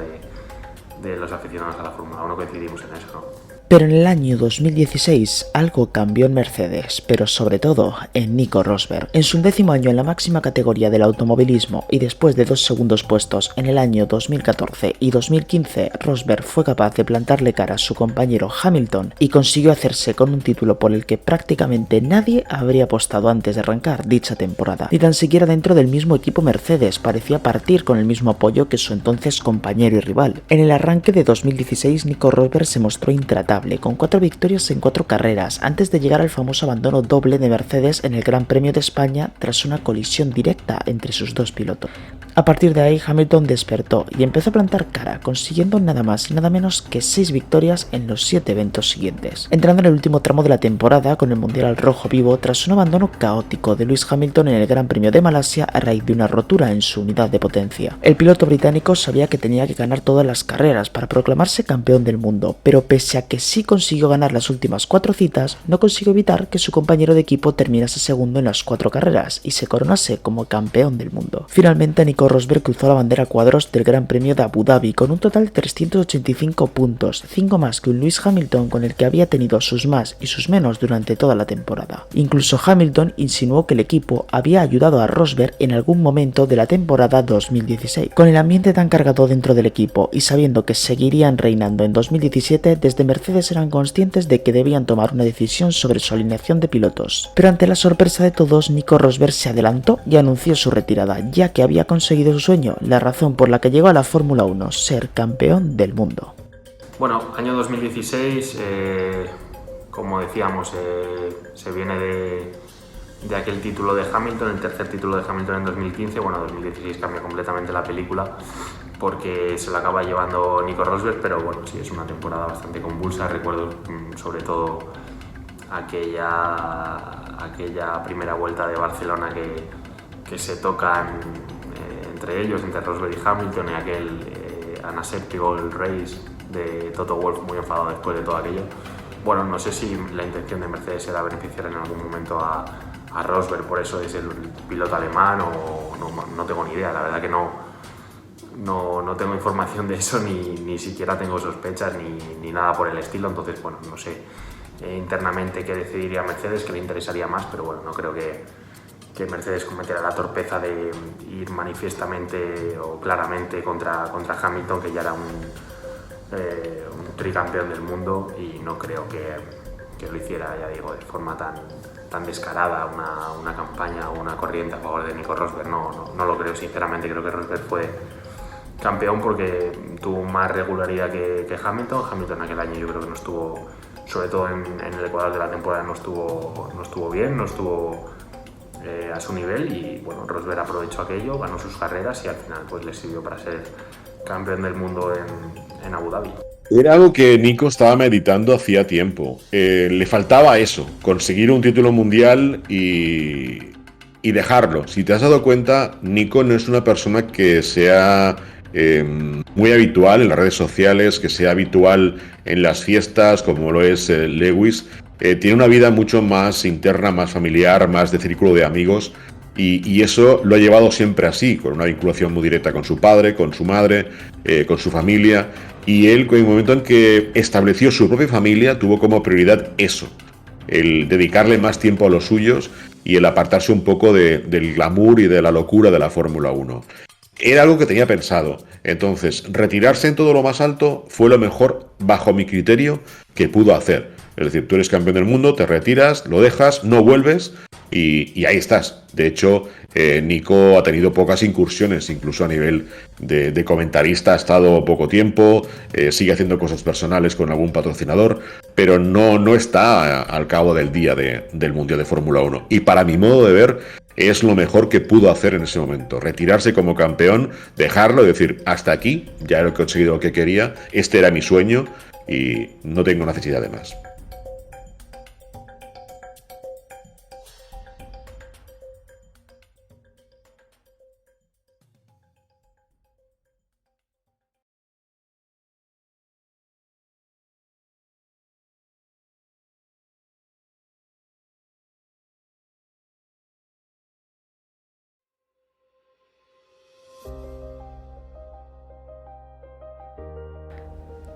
de los aficionados a la Fórmula 1 coincidimos en eso, ¿no? Pero en el año 2016 algo cambió en Mercedes, pero sobre todo en Nico Rosberg. En su 10º año en la máxima categoría del automovilismo, y después de 2 segundos puestos en el año 2014 y 2015, Rosberg fue capaz de plantarle cara a su compañero Hamilton y consiguió hacerse con un título por el que prácticamente nadie habría apostado antes de arrancar dicha temporada. Ni tan siquiera dentro del mismo equipo Mercedes parecía partir con el mismo apoyo que su entonces compañero y rival. En el arranque de 2016, Nico Rosberg se mostró intratable, con 4 victorias en 4 carreras, antes de llegar al famoso abandono doble de Mercedes en el Gran Premio de España tras una colisión directa entre sus dos pilotos. A partir de ahí Hamilton despertó y empezó a plantar cara, consiguiendo nada más y nada menos que 6 victorias en los 7 eventos siguientes, entrando en el último tramo de la temporada con el mundial al rojo vivo tras un abandono caótico de Lewis Hamilton en el Gran Premio de Malasia a raíz de una rotura en su unidad de potencia. El piloto británico sabía que tenía que ganar todas las carreras para proclamarse campeón del mundo, pero pese a que sí consiguió ganar las últimas 4 citas, no consiguió evitar que su compañero de equipo terminase segundo en las 4 carreras y se coronase como campeón del mundo. Finalmente, Nico Rosberg cruzó la bandera a cuadros del Gran Premio de Abu Dhabi con un total de 385 puntos, 5 más que un Lewis Hamilton con el que había tenido sus más y sus menos durante toda la temporada. Incluso Hamilton insinuó que el equipo había ayudado a Rosberg en algún momento de la temporada 2016. Con el ambiente tan cargado dentro del equipo y sabiendo que seguirían reinando en 2017, desde Mercedes eran conscientes de que debían tomar una decisión sobre su alineación de pilotos. Pero ante la sorpresa de todos, Nico Rosberg se adelantó y anunció su retirada, ya que había conseguido su sueño, la razón por la que llegó a la Fórmula 1, ser campeón del mundo. Bueno, año 2016, como decíamos, se viene de aquel título de Hamilton, el tercer título de Hamilton en 2015. Bueno, 2016 cambia completamente la película porque se lo acaba llevando Nico Rosberg, pero bueno, sí, es una temporada bastante convulsa. Recuerdo sobre todo aquella primera vuelta de Barcelona que se tocan entre ellos, entre Rosberg y Hamilton, y aquel Unacceptable Race de Toto Wolff muy enfadado después de todo aquello. Bueno, no sé si la intención de Mercedes era beneficiar en algún momento a Rosberg, por eso es el piloto alemán, o no tengo ni idea. La verdad que no tengo información de eso, ni siquiera tengo sospechas ni nada por el estilo. Entonces, bueno, no sé internamente qué decidiría Mercedes, que le interesaría más, pero bueno, no creo que Mercedes cometiera la torpeza de ir manifiestamente o claramente contra Hamilton, que ya era un tricampeón del mundo, y no creo que lo hiciera, ya digo, de forma tan descarada, una campaña o una corriente a favor de Nico Rosberg. No lo creo, sinceramente. Creo que Rosberg fue campeón porque tuvo más regularidad que Hamilton. Hamilton aquel año yo creo que no estuvo, sobre todo en el Ecuador de la temporada, no estuvo bien, no estuvo a su nivel, y bueno, Rosberg aprovechó aquello, ganó sus carreras y al final pues le sirvió para ser campeón del mundo en Abu Dhabi. Era algo que Nico estaba meditando hacía tiempo. Le faltaba eso, conseguir un título mundial y dejarlo. Si te has dado cuenta, Nico no es una persona que sea muy habitual en las redes sociales, que sea habitual en las fiestas, como lo es Lewis. Tiene una vida mucho más interna, más familiar, más de círculo de amigos. Y eso lo ha llevado siempre así, con una vinculación muy directa con su padre, con su madre, con su familia. Y él, en el momento en que estableció su propia familia, tuvo como prioridad eso, el dedicarle más tiempo a los suyos y el apartarse un poco del glamour y de la locura de la Fórmula 1. Era algo que tenía pensado. Entonces, retirarse en todo lo más alto fue lo mejor, bajo mi criterio, que pudo hacer. Es decir, tú eres campeón del mundo, te retiras, lo dejas, no vuelves y ahí estás. De hecho, Nico ha tenido pocas incursiones, incluso a nivel de comentarista ha estado poco tiempo, sigue haciendo cosas personales con algún patrocinador, pero no está al cabo del día del Mundial de Fórmula 1. Y para mi modo de ver, es lo mejor que pudo hacer en ese momento. Retirarse como campeón, dejarlo y decir, hasta aquí, ya he conseguido lo que quería, este era mi sueño y no tengo necesidad de más.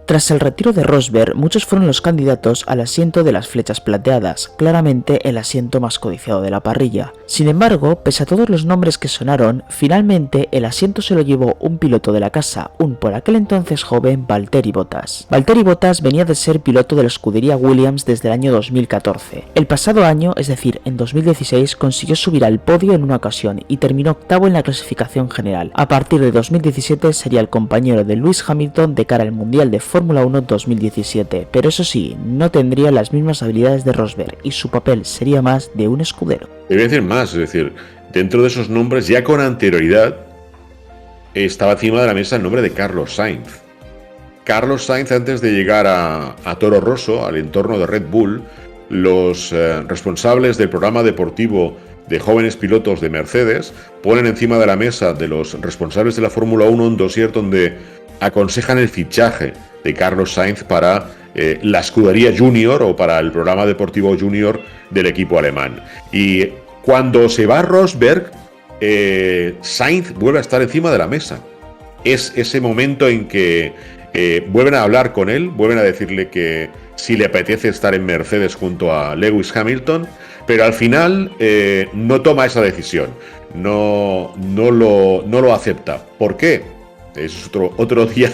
Tras el retiro de Rosberg, muchos fueron los candidatos al asiento de las flechas plateadas, claramente el asiento más codiciado de la parrilla. Sin embargo, pese a todos los nombres que sonaron, finalmente el asiento se lo llevó un piloto de la casa, un por aquel entonces joven Valtteri Bottas. Valtteri Bottas venía de ser piloto de la escudería Williams desde el año 2014. El pasado año, es decir, en 2016, consiguió subir al podio en una ocasión y terminó octavo en la clasificación general. A partir de 2017 sería el compañero de Lewis Hamilton de cara al Mundial de Fórmula 1 2017, pero eso sí, no tendría las mismas habilidades de Rosberg y su papel sería más de un escudero. Te voy a decir más, es decir, dentro de esos nombres ya con anterioridad estaba encima de la mesa el nombre de Carlos Sainz. Carlos Sainz, antes de llegar a Toro Rosso, al entorno de Red Bull, los responsables del programa deportivo de jóvenes pilotos de Mercedes ponen encima de la mesa de los responsables de la Fórmula 1 un dossier donde aconsejan el fichaje de Carlos Sainz para la escudería junior o para el programa deportivo junior del equipo alemán. Y cuando se va Rosberg, Sainz vuelve a estar encima de la mesa. Es ese momento en que vuelven a hablar con él, vuelven a decirle que si le apetece estar en Mercedes junto a Lewis Hamilton, pero al final no toma esa decisión, no lo acepta. ¿Por qué? Es otro día,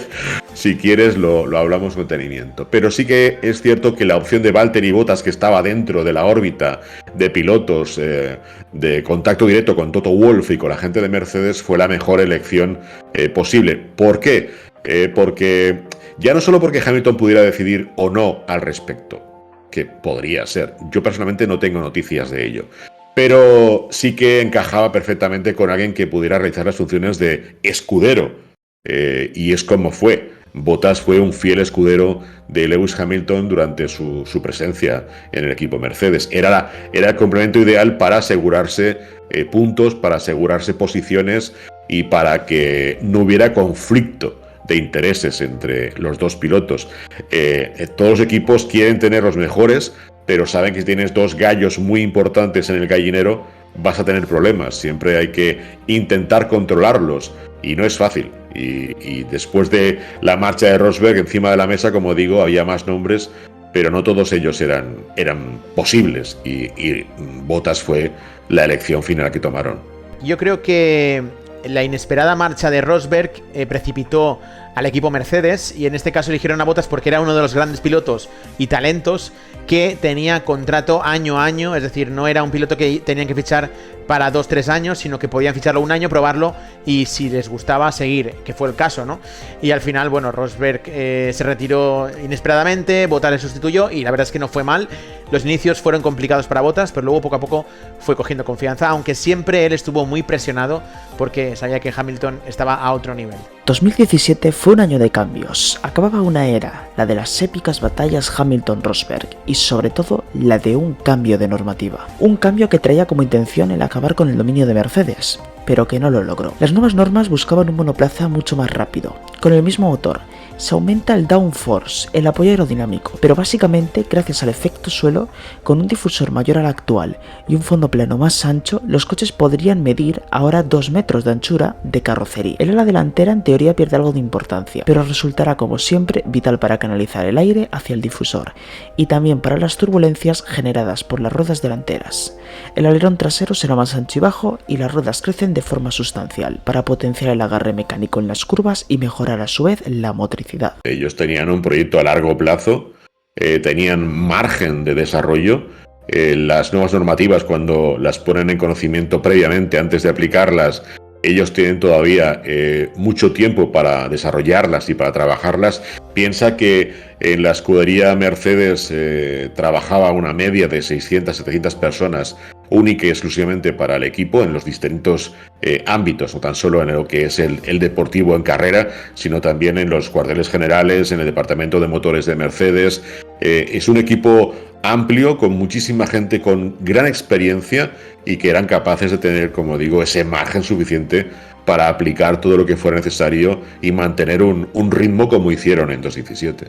si quieres, lo hablamos con detenimiento. Pero sí que es cierto que la opción de Valtteri Bottas, que estaba dentro de la órbita de pilotos de contacto directo con Toto Wolff y con la gente de Mercedes, fue la mejor elección posible. ¿Por qué? Porque ya no solo porque Hamilton pudiera decidir o no al respecto, que podría ser, yo personalmente no tengo noticias de ello, pero sí que encajaba perfectamente con alguien que pudiera realizar las funciones de escudero. Y es como fue. Bottas fue un fiel escudero de Lewis Hamilton durante su presencia en el equipo Mercedes. Era el complemento ideal para asegurarse puntos, para asegurarse posiciones y para que no hubiera conflicto de intereses entre los dos pilotos. Todos los equipos quieren tener los mejores, pero saben que si tienes dos gallos muy importantes en el gallinero, vas a tener problemas. Siempre hay que intentar controlarlos y no es fácil. Y después de la marcha de Rosberg, encima de la mesa, como digo, había más nombres, pero no todos ellos eran posibles. Y Bottas fue la elección final que tomaron. Yo creo que la inesperada marcha de Rosberg precipitó al equipo Mercedes, y en este caso eligieron a Bottas porque era uno de los grandes pilotos y talentos que tenía contrato año a año, es decir, no era un piloto que tenían que fichar para 2-3 años, sino que podían ficharlo un año, probarlo y si les gustaba seguir, que fue el caso, ¿no? Y al final, bueno, Rosberg se retiró inesperadamente, Bottas le sustituyó y la verdad es que no fue mal. Los inicios fueron complicados para Bottas, pero luego poco a poco fue cogiendo confianza, aunque siempre él estuvo muy presionado porque sabía que Hamilton estaba a otro nivel. 2017 fue un año de cambios. Acababa una era, la de las épicas batallas Hamilton-Rosberg, y sobre todo la de un cambio de normativa. Un cambio que traía como intención el acabar con el dominio de Mercedes, pero que no lo logró. Las nuevas normas buscaban un monoplaza mucho más rápido, con el mismo motor. Se aumenta el downforce, el apoyo aerodinámico, pero básicamente gracias al efecto suelo, con un difusor mayor al actual y un fondo plano más ancho, los coches podrían medir ahora 2 metros de anchura de carrocería. El ala delantera en teoría pierde algo de importancia, pero resultará como siempre vital para canalizar el aire hacia el difusor y también para las turbulencias generadas por las ruedas delanteras. El alerón trasero será más ancho y bajo y las ruedas crecen de forma sustancial para potenciar el agarre mecánico en las curvas y mejorar a su vez la motricidad. Ellos tenían un proyecto a largo plazo, tenían margen de desarrollo. Las nuevas normativas, cuando las ponen en conocimiento previamente, antes de aplicarlas, ellos tienen todavía mucho tiempo para desarrollarlas y para trabajarlas. Piensa que en la escudería Mercedes trabajaba una media de 600-700 personas única y exclusivamente para el equipo en los distintos ámbitos, no tan solo en lo que es el deportivo en carrera, sino también en los cuarteles generales, en el departamento de motores de Mercedes. Es un equipo amplio, con muchísima gente con gran experiencia y que eran capaces de tener, como digo, ese margen suficiente para aplicar todo lo que fuera necesario y mantener un ritmo como hicieron en 2017.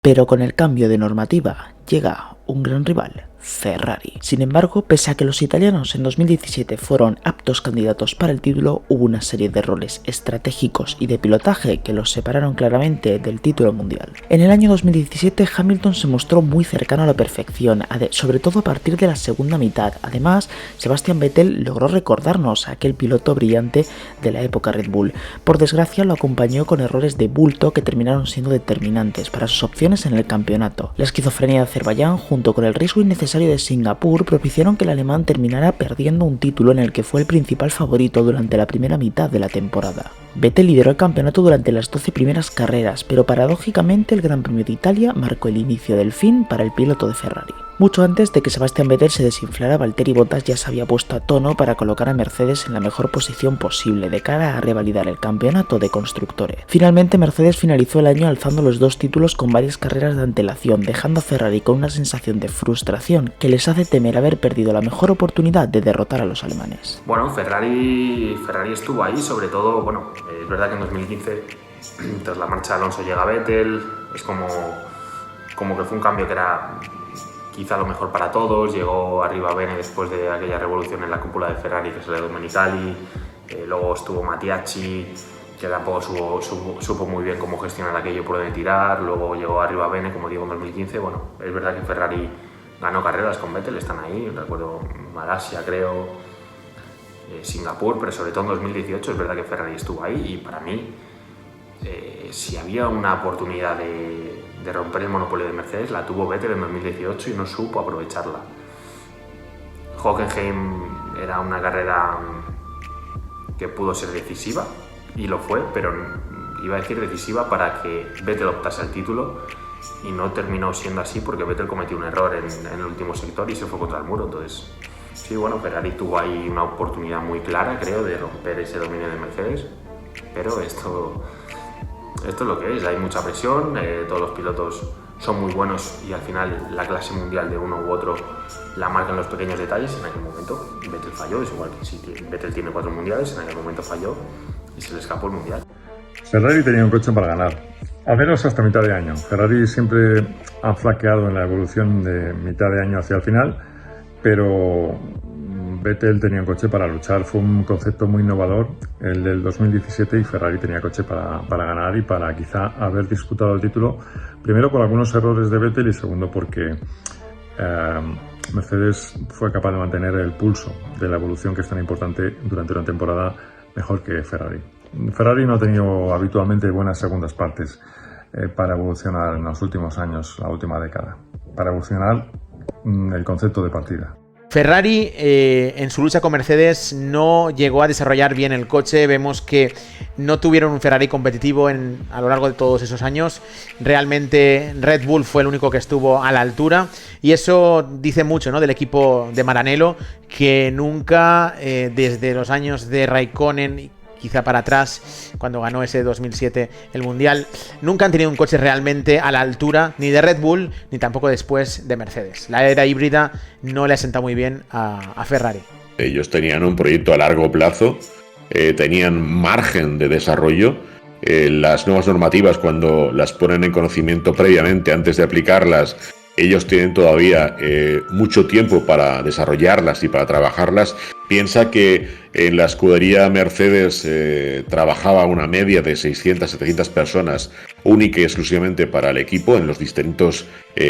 Pero con el cambio de normativa llega un gran rival, Ferrari. Sin embargo, pese a que los italianos en 2017 fueron aptos candidatos para el título, hubo una serie de roles estratégicos y de pilotaje que los separaron claramente del título mundial. En el año 2017 Hamilton se mostró muy cercano a la perfección, sobre todo a partir de la segunda mitad. Además, Sebastian Vettel logró recordarnos a aquel piloto brillante de la época Red Bull. Por desgracia lo acompañó con errores de bulto que terminaron siendo determinantes para sus opciones en el campeonato. La esquizofrenia de Azerbaiyán, junto con el riesgo innecesario aniversario de Singapur propiciaron que el alemán terminara perdiendo un título en el que fue el principal favorito durante la primera mitad de la temporada. Vettel lideró el campeonato durante las 12 primeras carreras, pero paradójicamente el Gran Premio de Italia marcó el inicio del fin para el piloto de Ferrari. Mucho antes de que Sebastian Vettel se desinflara, Valtteri Bottas ya se había puesto a tono para colocar a Mercedes en la mejor posición posible de cara a revalidar el campeonato de constructores. Finalmente, Mercedes finalizó el año alzando los 2 títulos con varias carreras de antelación, dejando a Ferrari con una sensación de frustración que les hace temer haber perdido la mejor oportunidad de derrotar a los alemanes. Bueno, Ferrari estuvo ahí, sobre todo, bueno, es verdad que en 2015, tras la marcha de Alonso llega Vettel, es como que fue un cambio que era quizá lo mejor para todos. Llegó arriba Bene después de aquella revolución en la cúpula de Ferrari que se le dio Domenicali, luego estuvo Mattiacci, que tampoco supo muy bien cómo gestionar aquello por dónde tirar, luego llegó arriba Bene, como digo, en 2015. Bueno, es verdad que Ferrari ganó carreras con Vettel, están ahí, recuerdo Malasia, creo, Singapur, pero sobre todo en 2018 es verdad que Ferrari estuvo ahí, y para mí, si había una oportunidad de romper el monopolio de Mercedes, la tuvo Vettel en 2018 y no supo aprovecharla. Hockenheim era una carrera que pudo ser decisiva, y lo fue, pero iba a decir decisiva para que Vettel optase al título, y no terminó siendo así porque Vettel cometió un error en el último sector y se fue contra el muro. Entonces, sí, bueno, Ferrari tuvo ahí una oportunidad muy clara, creo, de romper ese dominio de Mercedes, pero esto es lo que es, hay mucha presión, todos los pilotos son muy buenos y al final la clase mundial de uno u otro la marcan los pequeños detalles. En aquel momento Vettel falló, es igual que si Vettel tiene 4 mundiales, en aquel momento falló y se le escapó el mundial. Ferrari tenía un coche para ganar, al menos hasta mitad de año. Ferrari siempre ha flaqueado en la evolución de mitad de año hacia el final, pero Vettel tenía un coche para luchar. Fue un concepto muy innovador el del 2017, y Ferrari tenía coche para ganar y para quizá haber disputado el título, primero por algunos errores de Vettel y segundo porque Mercedes fue capaz de mantener el pulso de la evolución, que es tan importante durante una temporada, mejor que Ferrari. Ferrari no ha tenido habitualmente buenas segundas partes para evolucionar en los últimos años, la última década, para evolucionar el concepto de partida. Ferrari en su lucha con Mercedes no llegó a desarrollar bien el coche. Vemos que no tuvieron un Ferrari competitivo a lo largo de todos esos años. Realmente Red Bull fue el único que estuvo a la altura, y eso dice mucho, ¿no?, del equipo de Maranello, que nunca desde los años de Raikkonen, quizá para atrás, cuando ganó ese 2007 el Mundial, nunca han tenido un coche realmente a la altura ni de Red Bull ni tampoco después de Mercedes. La era híbrida no le ha sentado muy bien a Ferrari. Ellos tenían un proyecto a largo plazo, tenían margen de desarrollo. Las nuevas normativas, cuando las ponen en conocimiento previamente, antes de aplicarlas, ellos tienen todavía mucho tiempo para desarrollarlas y para trabajarlas. Piensa que en la escudería Mercedes trabajaba una media de 600-700 personas única y exclusivamente para el equipo en los distintos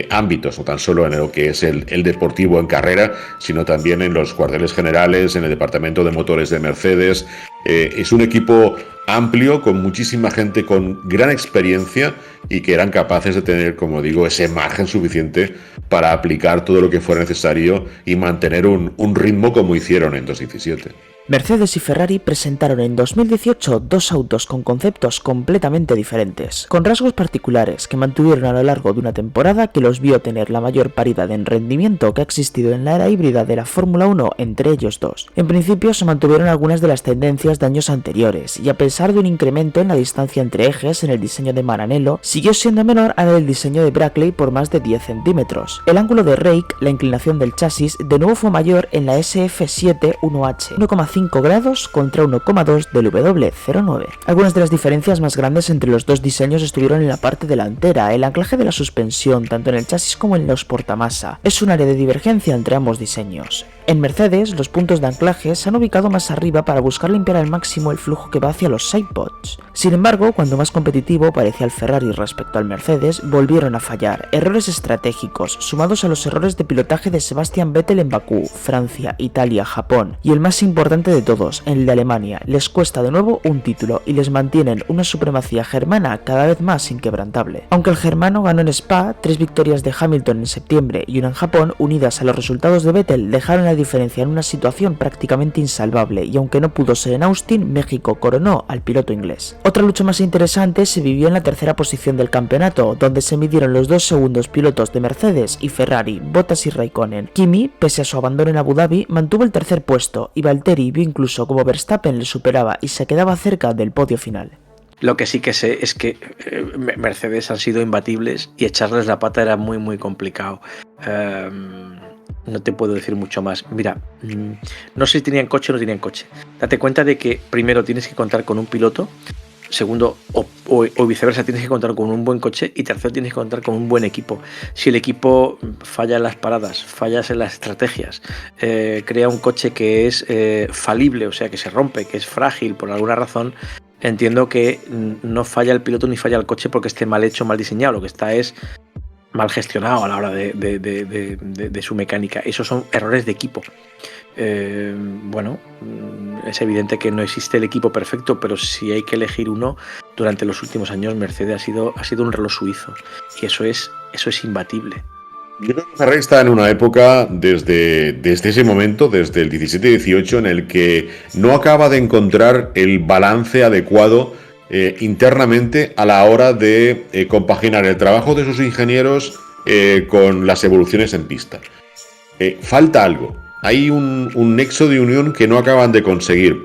ámbitos, no tan solo en lo que es el deportivo en carrera, sino también en los cuarteles generales, en el departamento de motores de Mercedes. Es un equipo amplio, con muchísima gente con gran experiencia y que eran capaces de tener, como digo, ese margen suficiente para aplicar todo lo que fuera necesario y mantener un ritmo como hicieron en 2017. Mercedes y Ferrari presentaron en 2018 dos autos con conceptos completamente diferentes, con rasgos particulares que mantuvieron a lo largo de una temporada que los vio tener la mayor paridad en rendimiento que ha existido en la era híbrida de la Fórmula 1 entre ellos dos. En principio se mantuvieron algunas de las tendencias de años anteriores, y a pesar de un incremento en la distancia entre ejes en el diseño de Maranello, siguió siendo menor a la del diseño de Brackley por más de 10 centímetros. El ángulo de rake, la inclinación del chasis, de nuevo fue mayor en la SF7 1H, 1,5 grados contra 1,2 del W09. Algunas de las diferencias más grandes entre los dos diseños estuvieron en la parte delantera. El anclaje de la suspensión, tanto en el chasis como en los portamasa, es un área de divergencia entre ambos diseños. En Mercedes, los puntos de anclaje se han ubicado más arriba para buscar limpiar al máximo el flujo que va hacia los sidepods. Sin embargo, cuando más competitivo parecía el Ferrari respecto al Mercedes, volvieron a fallar. Errores estratégicos, sumados a los errores de pilotaje de Sebastian Vettel en Bakú, Francia, Italia, Japón, y el más importante de todos, el de Alemania, les cuesta de nuevo un título y les mantienen una supremacía germana cada vez más inquebrantable. Aunque el germano ganó en Spa, 3 victorias de Hamilton en septiembre y una en Japón, unidas a los resultados de Vettel, dejaron la diferencia en una situación prácticamente insalvable, y aunque no pudo ser en Austin, México coronó al piloto inglés. Otra lucha más interesante se vivió en la tercera posición del campeonato, donde se midieron los dos segundos pilotos de Mercedes y Ferrari, Bottas y Raikkonen. Kimi, pese a su abandono en Abu Dhabi, mantuvo el tercer puesto, y Valtteri vio incluso como Verstappen le superaba y se quedaba cerca del podio final. Lo que sí que sé es que Mercedes han sido imbatibles y echarles la pata era muy muy complicado. No te puedo decir mucho más. Mira, no sé si tenían coche o no tenían coche. Date cuenta de que primero tienes que contar con un piloto, segundo o viceversa, tienes que contar con un buen coche, y tercero tienes que contar con un buen equipo. Si el equipo falla en las paradas, fallas en las estrategias, crea un coche que es falible, o sea que se rompe, que es frágil por alguna razón, entiendo que no falla el piloto ni falla el coche porque esté mal hecho, mal diseñado. Lo que está es mal gestionado a la hora de su mecánica. Esos son errores de equipo. Bueno, es evidente que no existe el equipo perfecto, pero si hay que elegir uno, durante los últimos años Mercedes ha sido un reloj suizo, y eso es imbatible. Yo creo que Ferrari está en una época desde ese momento, desde el 17-18, en el que no acaba de encontrar el balance adecuado internamente a la hora de compaginar el trabajo de sus ingenieros con las evoluciones en pista. Falta algo. Hay un nexo de unión que no acaban de conseguir.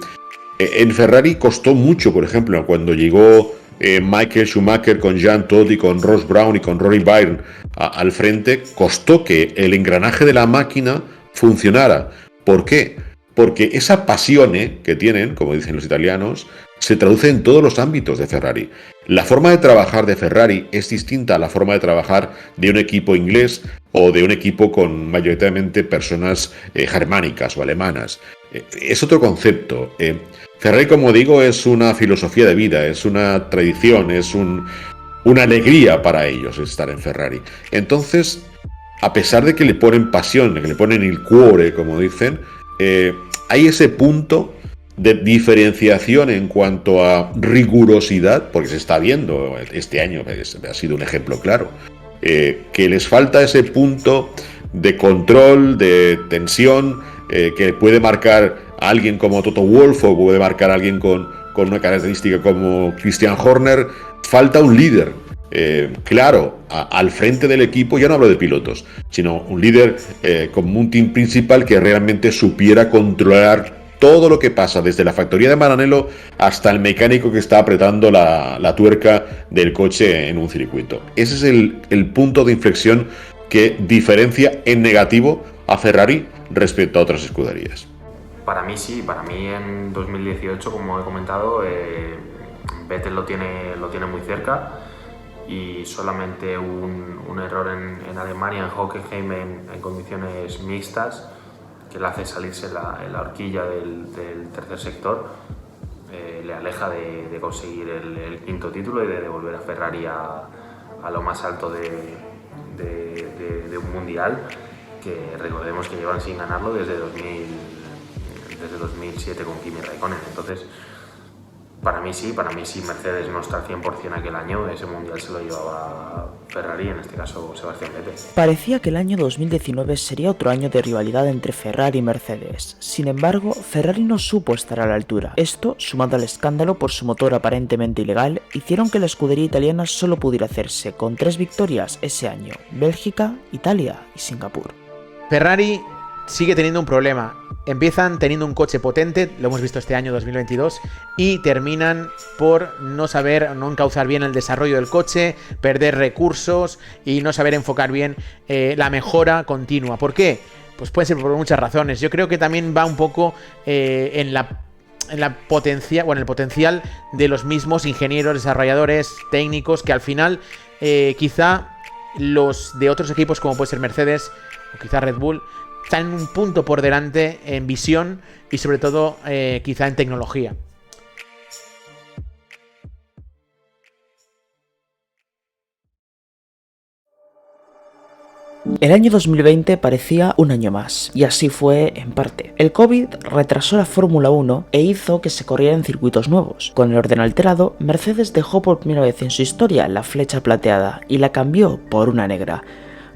En Ferrari costó mucho, por ejemplo, cuando llegó Michael Schumacher con Jean Todt y con Ross Brown y con Rory Byrne al frente, costó que el engranaje de la máquina funcionara. ¿Por qué? Porque esa pasione que tienen, como dicen los italianos, se traduce en todos los ámbitos de Ferrari. La forma de trabajar de Ferrari es distinta a la forma de trabajar de un equipo inglés o de un equipo con mayoritariamente personas germánicas o alemanas. Es otro concepto. Ferrari, como digo, es una filosofía de vida, es una tradición, es una alegría para ellos estar en Ferrari. Entonces, a pesar de que le ponen pasión, de que le ponen il cuore, como dicen, hay ese punto de diferenciación en cuanto a rigurosidad, porque se está viendo este año, ha sido un ejemplo claro, que les falta ese punto de control, de tensión, que puede marcar a alguien como Toto Wolff o puede marcar a alguien con una característica como Christian Horner. Falta un líder claro al frente del equipo. Ya no hablo de pilotos, sino un líder como un team principal que realmente supiera controlar todo lo que pasa desde la factoría de Maranello hasta el mecánico que está apretando la tuerca del coche en un circuito. Ese es el punto de inflexión que diferencia en negativo a Ferrari respecto a otras escuderías. Para mí sí, para mí en 2018, como he comentado, Vettel lo tiene muy cerca, y solamente un error en Alemania, en Hockenheim, en condiciones mixtas, que le hace salirse en la horquilla del tercer sector, le aleja de conseguir el quinto título y de devolver a Ferrari a lo más alto de un mundial, que recordemos que llevan sin ganarlo desde 2007 con Kimi Raikkonen. Entonces, para mí sí, Mercedes no está al 100% aquel año, ese mundial se lo llevaba Ferrari, en este caso Sebastian Vettel. Parecía que el año 2019 sería otro año de rivalidad entre Ferrari y Mercedes. Sin embargo, Ferrari no supo estar a la altura. Esto, sumado al escándalo por su motor aparentemente ilegal, hicieron que la escudería italiana solo pudiera hacerse con 3 victorias ese año: Bélgica, Italia y Singapur. Ferrari sigue teniendo un problema. Empiezan teniendo un coche potente, lo hemos visto este año 2022, y terminan por no saber, no encauzar bien el desarrollo del coche, perder recursos y no saber enfocar bien la mejora continua. ¿Por qué? Pues puede ser por muchas razones. Yo creo que también va un poco en el potencial de los mismos ingenieros, desarrolladores, técnicos, que al final quizá los de otros equipos como puede ser Mercedes o quizá Red Bull están un punto por delante en visión y sobre todo quizá en tecnología. El año 2020 parecía un año más, y así fue en parte. El COVID retrasó la Fórmula 1 e hizo que se corriera en circuitos nuevos. Con el orden alterado, Mercedes dejó por primera vez en su historia la flecha plateada y la cambió por una negra,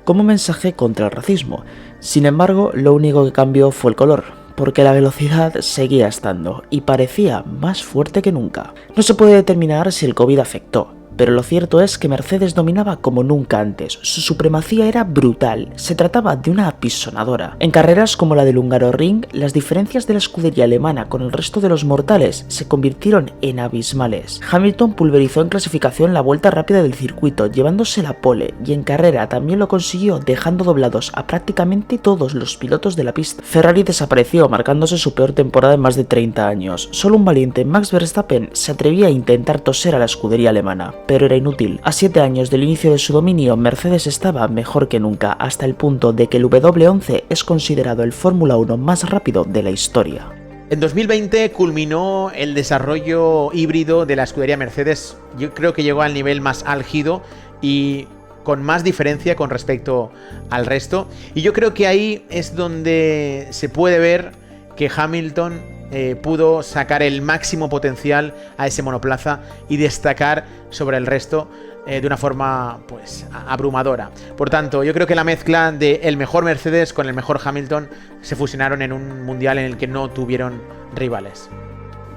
como mensaje contra el racismo. Sin embargo, lo único que cambió fue el color, porque la velocidad seguía estando y parecía más fuerte que nunca. No se puede determinar si el COVID afectó, pero lo cierto es que Mercedes dominaba como nunca antes. Su supremacía era brutal, se trataba de una apisonadora. En carreras como la del Hungaroring, las diferencias de la escudería alemana con el resto de los mortales se convirtieron en abismales. Hamilton pulverizó en clasificación la vuelta rápida del circuito, llevándose la pole, y en carrera también lo consiguió, dejando doblados a prácticamente todos los pilotos de la pista. Ferrari desapareció, marcándose su peor temporada en más de 30 años. Solo un valiente Max Verstappen se atrevía a intentar toser a la escudería alemana, pero era inútil. A 7 años del inicio de su dominio, Mercedes estaba mejor que nunca, hasta el punto de que el W11 es considerado el Fórmula 1 más rápido de la historia. En 2020 culminó el desarrollo híbrido de la escudería Mercedes. Yo creo que llegó al nivel más álgido y con más diferencia con respecto al resto. Y yo creo que ahí es donde se puede ver que Hamilton pudo sacar el máximo potencial a ese monoplaza y destacar sobre el resto de una forma pues abrumadora. Por tanto, yo creo que la mezcla de el mejor Mercedes con el mejor Hamilton se fusionaron en un mundial en el que no tuvieron rivales.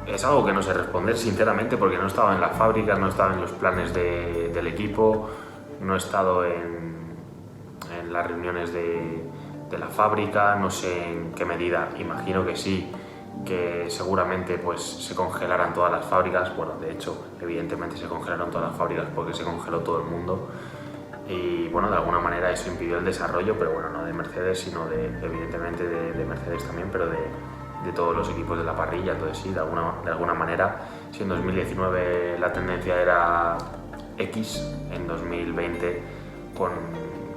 Es algo que no sé responder sinceramente, porque no estaba en las fábricas, no estaba en los planes del equipo, no he estado en las reuniones de la fábrica, no sé en qué medida, imagino que sí, que seguramente pues se congelaran todas las fábricas. Bueno, de hecho, evidentemente se congelaron todas las fábricas porque se congeló todo el mundo y bueno, de alguna manera eso impidió el desarrollo, pero bueno, no de Mercedes, sino evidentemente de Mercedes también, pero de todos los equipos de la parrilla. Entonces sí, de alguna manera, si en 2019 la tendencia era X, en 2020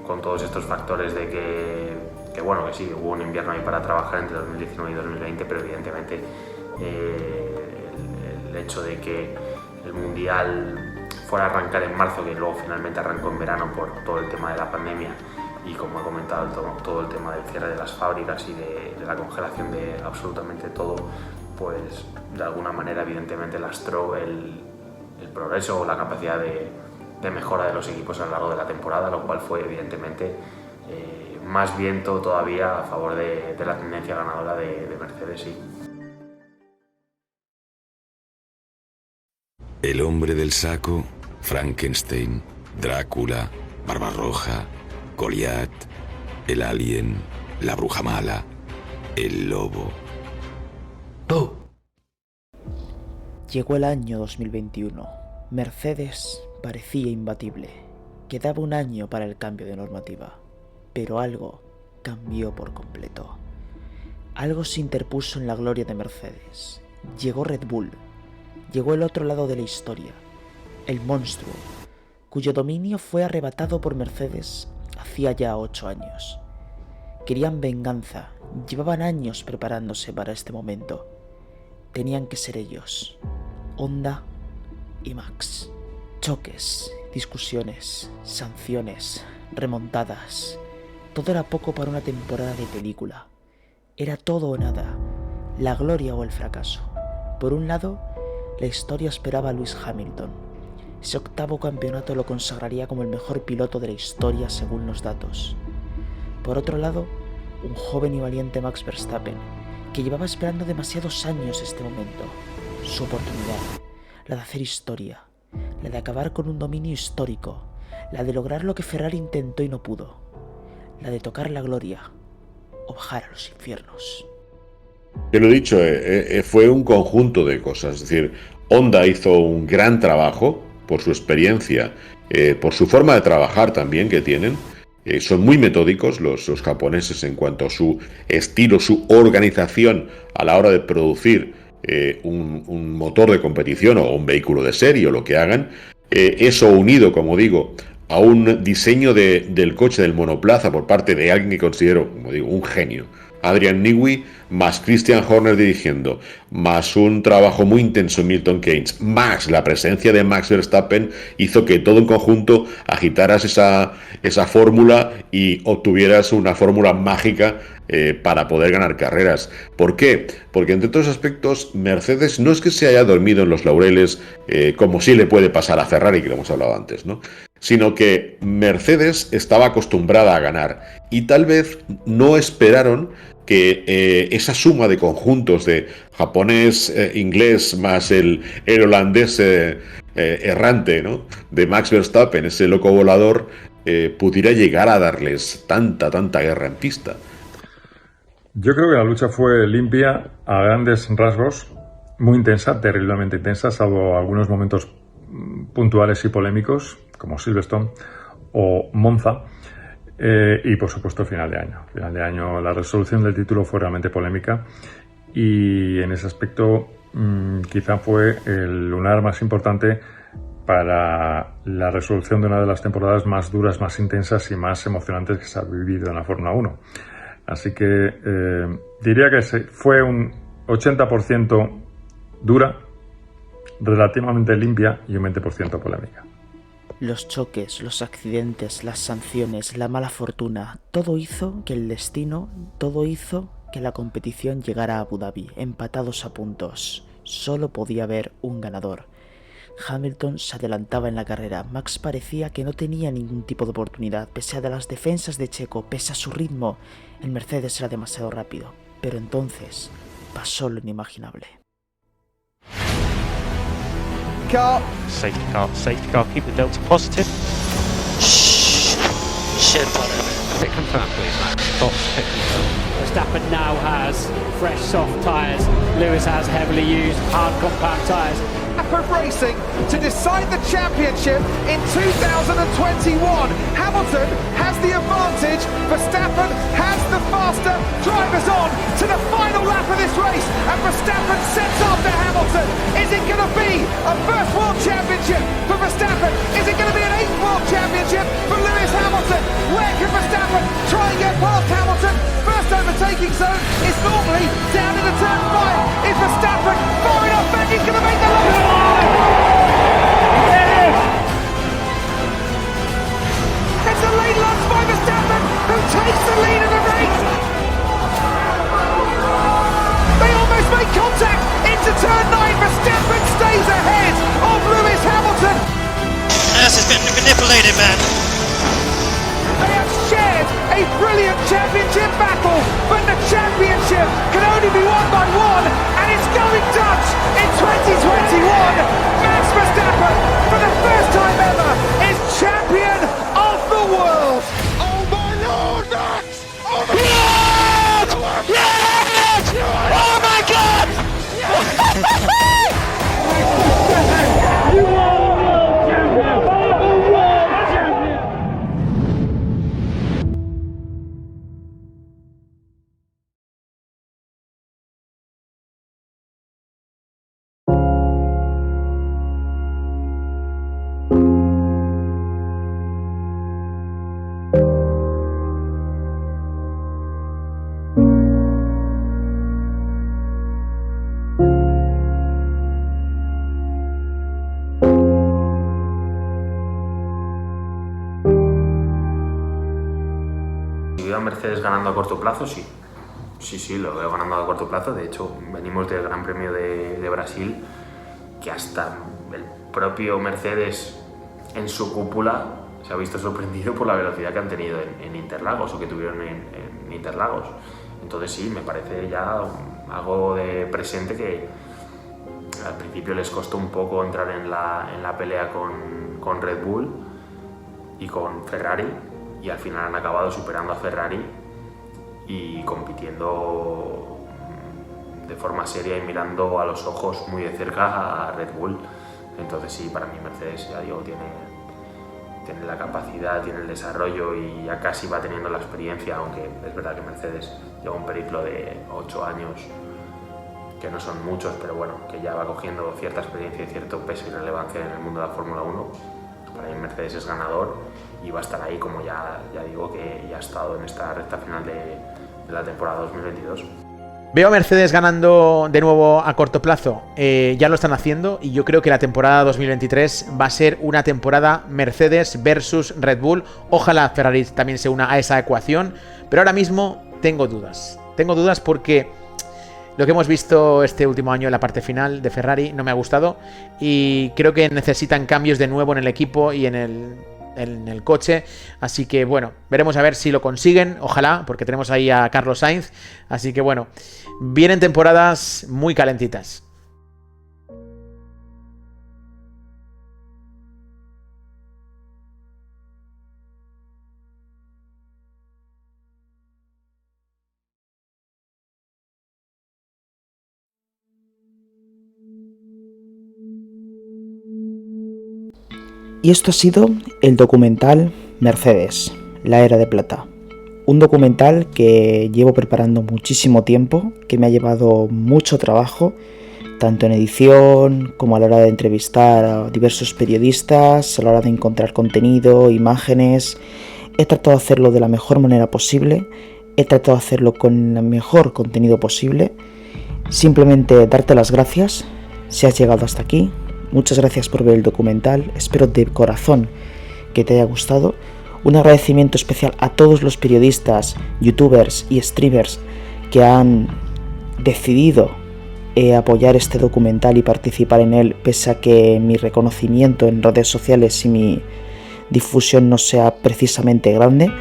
con todos estos factores de que bueno, que sí, hubo un invierno ahí para trabajar entre 2019 y 2020, pero evidentemente el hecho de que el Mundial fuera a arrancar en marzo, que luego finalmente arrancó en verano por todo el tema de la pandemia y, como he comentado, todo el tema del cierre de las fábricas y de la congelación de absolutamente todo, pues de alguna manera evidentemente lastró el progreso o la capacidad de mejora de los equipos a lo largo de la temporada, lo cual fue evidentemente más viento todavía a favor de la tendencia ganadora de Mercedes, sí. El hombre del saco, Frankenstein, Drácula, Barbarroja, Goliat, el alien, la bruja mala, el lobo. ¡Oh! Llegó el año 2021. Mercedes parecía imbatible. Quedaba un año para el cambio de normativa. Pero algo cambió por completo. Algo se interpuso en la gloria de Mercedes. Llegó Red Bull. Llegó el otro lado de la historia. El monstruo, cuyo dominio fue arrebatado por Mercedes hacía ya 8 años. Querían venganza. Llevaban años preparándose para este momento. Tenían que ser ellos. Honda y Max. Choques, discusiones, sanciones, remontadas. Todo era poco para una temporada de película. Era todo o nada, la gloria o el fracaso. Por un lado, la historia esperaba a Lewis Hamilton. Ese 8º campeonato lo consagraría como el mejor piloto de la historia según los datos. Por otro lado, un joven y valiente Max Verstappen, que llevaba esperando demasiados años este momento. Su oportunidad, la de hacer historia, la de acabar con un dominio histórico, la de lograr lo que Ferrari intentó y no pudo. La de tocar la gloria o bajar a los infiernos. Te lo he dicho, fue un conjunto de cosas. Es decir, Honda hizo un gran trabajo por su experiencia, por su forma de trabajar también que tienen. Son muy metódicos los japoneses en cuanto a su estilo, su organización a la hora de producir un motor de competición o un vehículo de serie o lo que hagan. Eso unido, como digo, a un diseño del coche, del monoplaza, por parte de alguien que considero, como digo, un genio, Adrian Newey, más Christian Horner dirigiendo, más un trabajo muy intenso en Milton Keynes, más la presencia de Max Verstappen, hizo que todo en conjunto agitaras esa fórmula y obtuvieras una fórmula mágica para poder ganar carreras. ¿Por qué? Porque entre otros aspectos, Mercedes no es que se haya dormido en los laureles, como sí le puede pasar a Ferrari, que lo hemos hablado antes, ¿no? Sino que Mercedes estaba acostumbrada a ganar y tal vez no esperaron que esa suma de conjuntos de japonés, inglés, más el holandés errante, ¿no?, de Max Verstappen, ese loco volador, pudiera llegar a darles tanta guerra en pista. Yo creo que la lucha fue limpia a grandes rasgos, muy intensa, terriblemente intensa, salvo algunos momentos puntuales y polémicos, como Silverstone o Monza, y por supuesto final de año. Final de año, la resolución del título fue realmente polémica y en ese aspecto quizá fue el lunar más importante para la resolución de una de las temporadas más duras, más intensas y más emocionantes que se ha vivido en la Fórmula 1. Así que diría que fue un 80% dura, relativamente limpia y un 20% polémica. Los choques, los accidentes, las sanciones, la mala fortuna, todo hizo que el destino, todo hizo que la competición llegara a Abu Dhabi, empatados a puntos. Solo podía haber un ganador. Hamilton se adelantaba en la carrera, Max parecía que no tenía ningún tipo de oportunidad, pese a las defensas de Checo, pese a su ritmo, el Mercedes era demasiado rápido. Pero entonces pasó lo inimaginable. Safety car, keep the delta positive. Shit, whatever. Pit confirm, please, Max. Stop, pit confirm. Verstappen now has fresh soft tyres. Lewis has heavily used hard compound tyres. Of racing to decide the championship in 2021. Hamilton has the advantage. Verstappen has the faster drivers on to the final lap of this race, and Verstappen sets after Hamilton. Is it going to be a first world championship for Verstappen? Is it going to be an 8th world championship for Lewis Hamilton? Where can Verstappen try and get past Hamilton? First overtaking zone is normally down in the turn 5. Is Verstappen far enough back? He's going to make the line. It's a late lunge by Verstappen, who takes the lead in the race. They almost make contact into turn 9. Verstappen stays ahead of Lewis Hamilton. This has been manipulated, man. They have shared a brilliant championship battle, but the championship can only be won by one, and it's going Dutch in 2021. Max Verstappen, for the first time ever, is champion of the world. Oh my Lord, Max! Oh my God! Yes! Oh my God! You are the world champion! The world champion! Mercedes ganando a corto plazo, sí. Sí, lo veo ganando a corto plazo. De hecho, venimos del Gran Premio de Brasil, que hasta el propio Mercedes en su cúpula se ha visto sorprendido por la velocidad que han tenido en Interlagos, o que tuvieron en Interlagos. Entonces sí, me parece ya algo de presente que al principio les costó un poco entrar en la pelea con Red Bull y con Ferrari, y al final han acabado superando a Ferrari y compitiendo de forma seria y mirando a los ojos muy de cerca a Red Bull. Entonces sí, para mí Mercedes, ya digo, tiene la capacidad, tiene el desarrollo y ya casi va teniendo la experiencia, aunque es verdad que Mercedes lleva un periplo de 8 años, que no son muchos, pero bueno, que ya va cogiendo cierta experiencia y cierto peso y relevancia en el mundo de la Fórmula 1. Para mí Mercedes es ganador y va a estar ahí, como ya digo, que ya ha estado en esta recta final de la temporada 2022. Veo a Mercedes ganando de nuevo a corto plazo. Ya lo están haciendo y yo creo que la temporada 2023 va a ser una temporada Mercedes versus Red Bull. Ojalá Ferrari también se una a esa ecuación, pero ahora mismo tengo dudas. Tengo dudas porque lo que hemos visto este último año en la parte final de Ferrari no me ha gustado y creo que necesitan cambios de nuevo en el equipo y en el coche, así que bueno, veremos a ver si lo consiguen, ojalá, porque tenemos ahí a Carlos Sainz, así que bueno, vienen temporadas muy calentitas. Y esto ha sido el documental Mercedes, la era de plata. Un documental que llevo preparando muchísimo tiempo, que me ha llevado mucho trabajo, tanto en edición como a la hora de entrevistar a diversos periodistas, a la hora de encontrar contenido, imágenes. He tratado de hacerlo de la mejor manera posible, he tratado de hacerlo con el mejor contenido posible. Simplemente darte las gracias si has llegado hasta aquí. Muchas gracias por ver el documental, espero de corazón que te haya gustado. Un agradecimiento especial a todos los periodistas, youtubers y streamers que han decidido apoyar este documental y participar en él, pese a que mi reconocimiento en redes sociales y mi difusión no sea precisamente grande.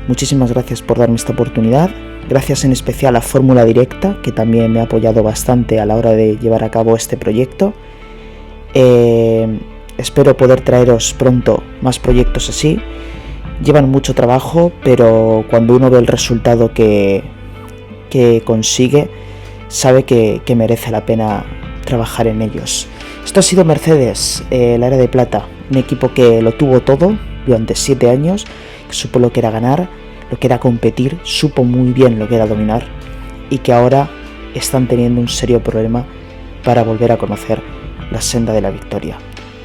Muchísimas gracias por darme esta oportunidad. Gracias en especial a Fórmula Directa, que también me ha apoyado bastante a la hora de llevar a cabo este proyecto. Espero poder traeros pronto más proyectos así. Llevan mucho trabajo, pero cuando uno ve el resultado que consigue, sabe que merece la pena trabajar en ellos. Esto ha sido Mercedes, la era de plata, un equipo que lo tuvo todo durante 7 años, que supo lo que era ganar, lo que era competir, supo muy bien lo que era dominar, y que ahora están teniendo un serio problema para volver a conocer la senda de la victoria.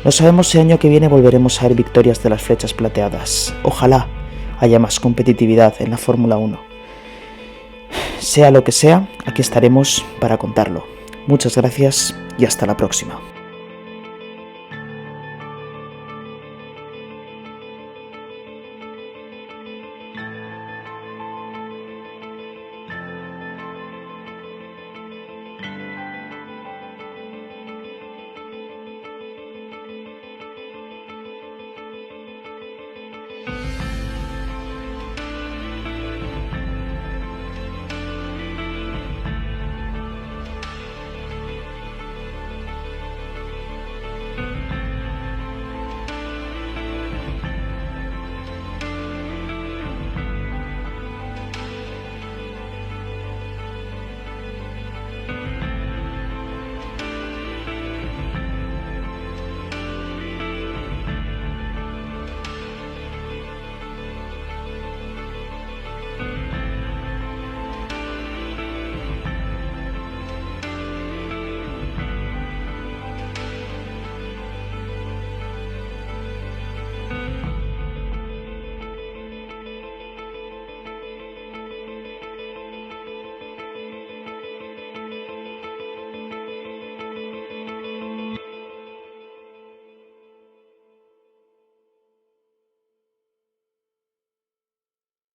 No sabemos si el año que viene volveremos a ver victorias de las flechas plateadas. Ojalá haya más competitividad en la Fórmula 1. Sea lo que sea, aquí estaremos para contarlo. Muchas gracias y hasta la próxima.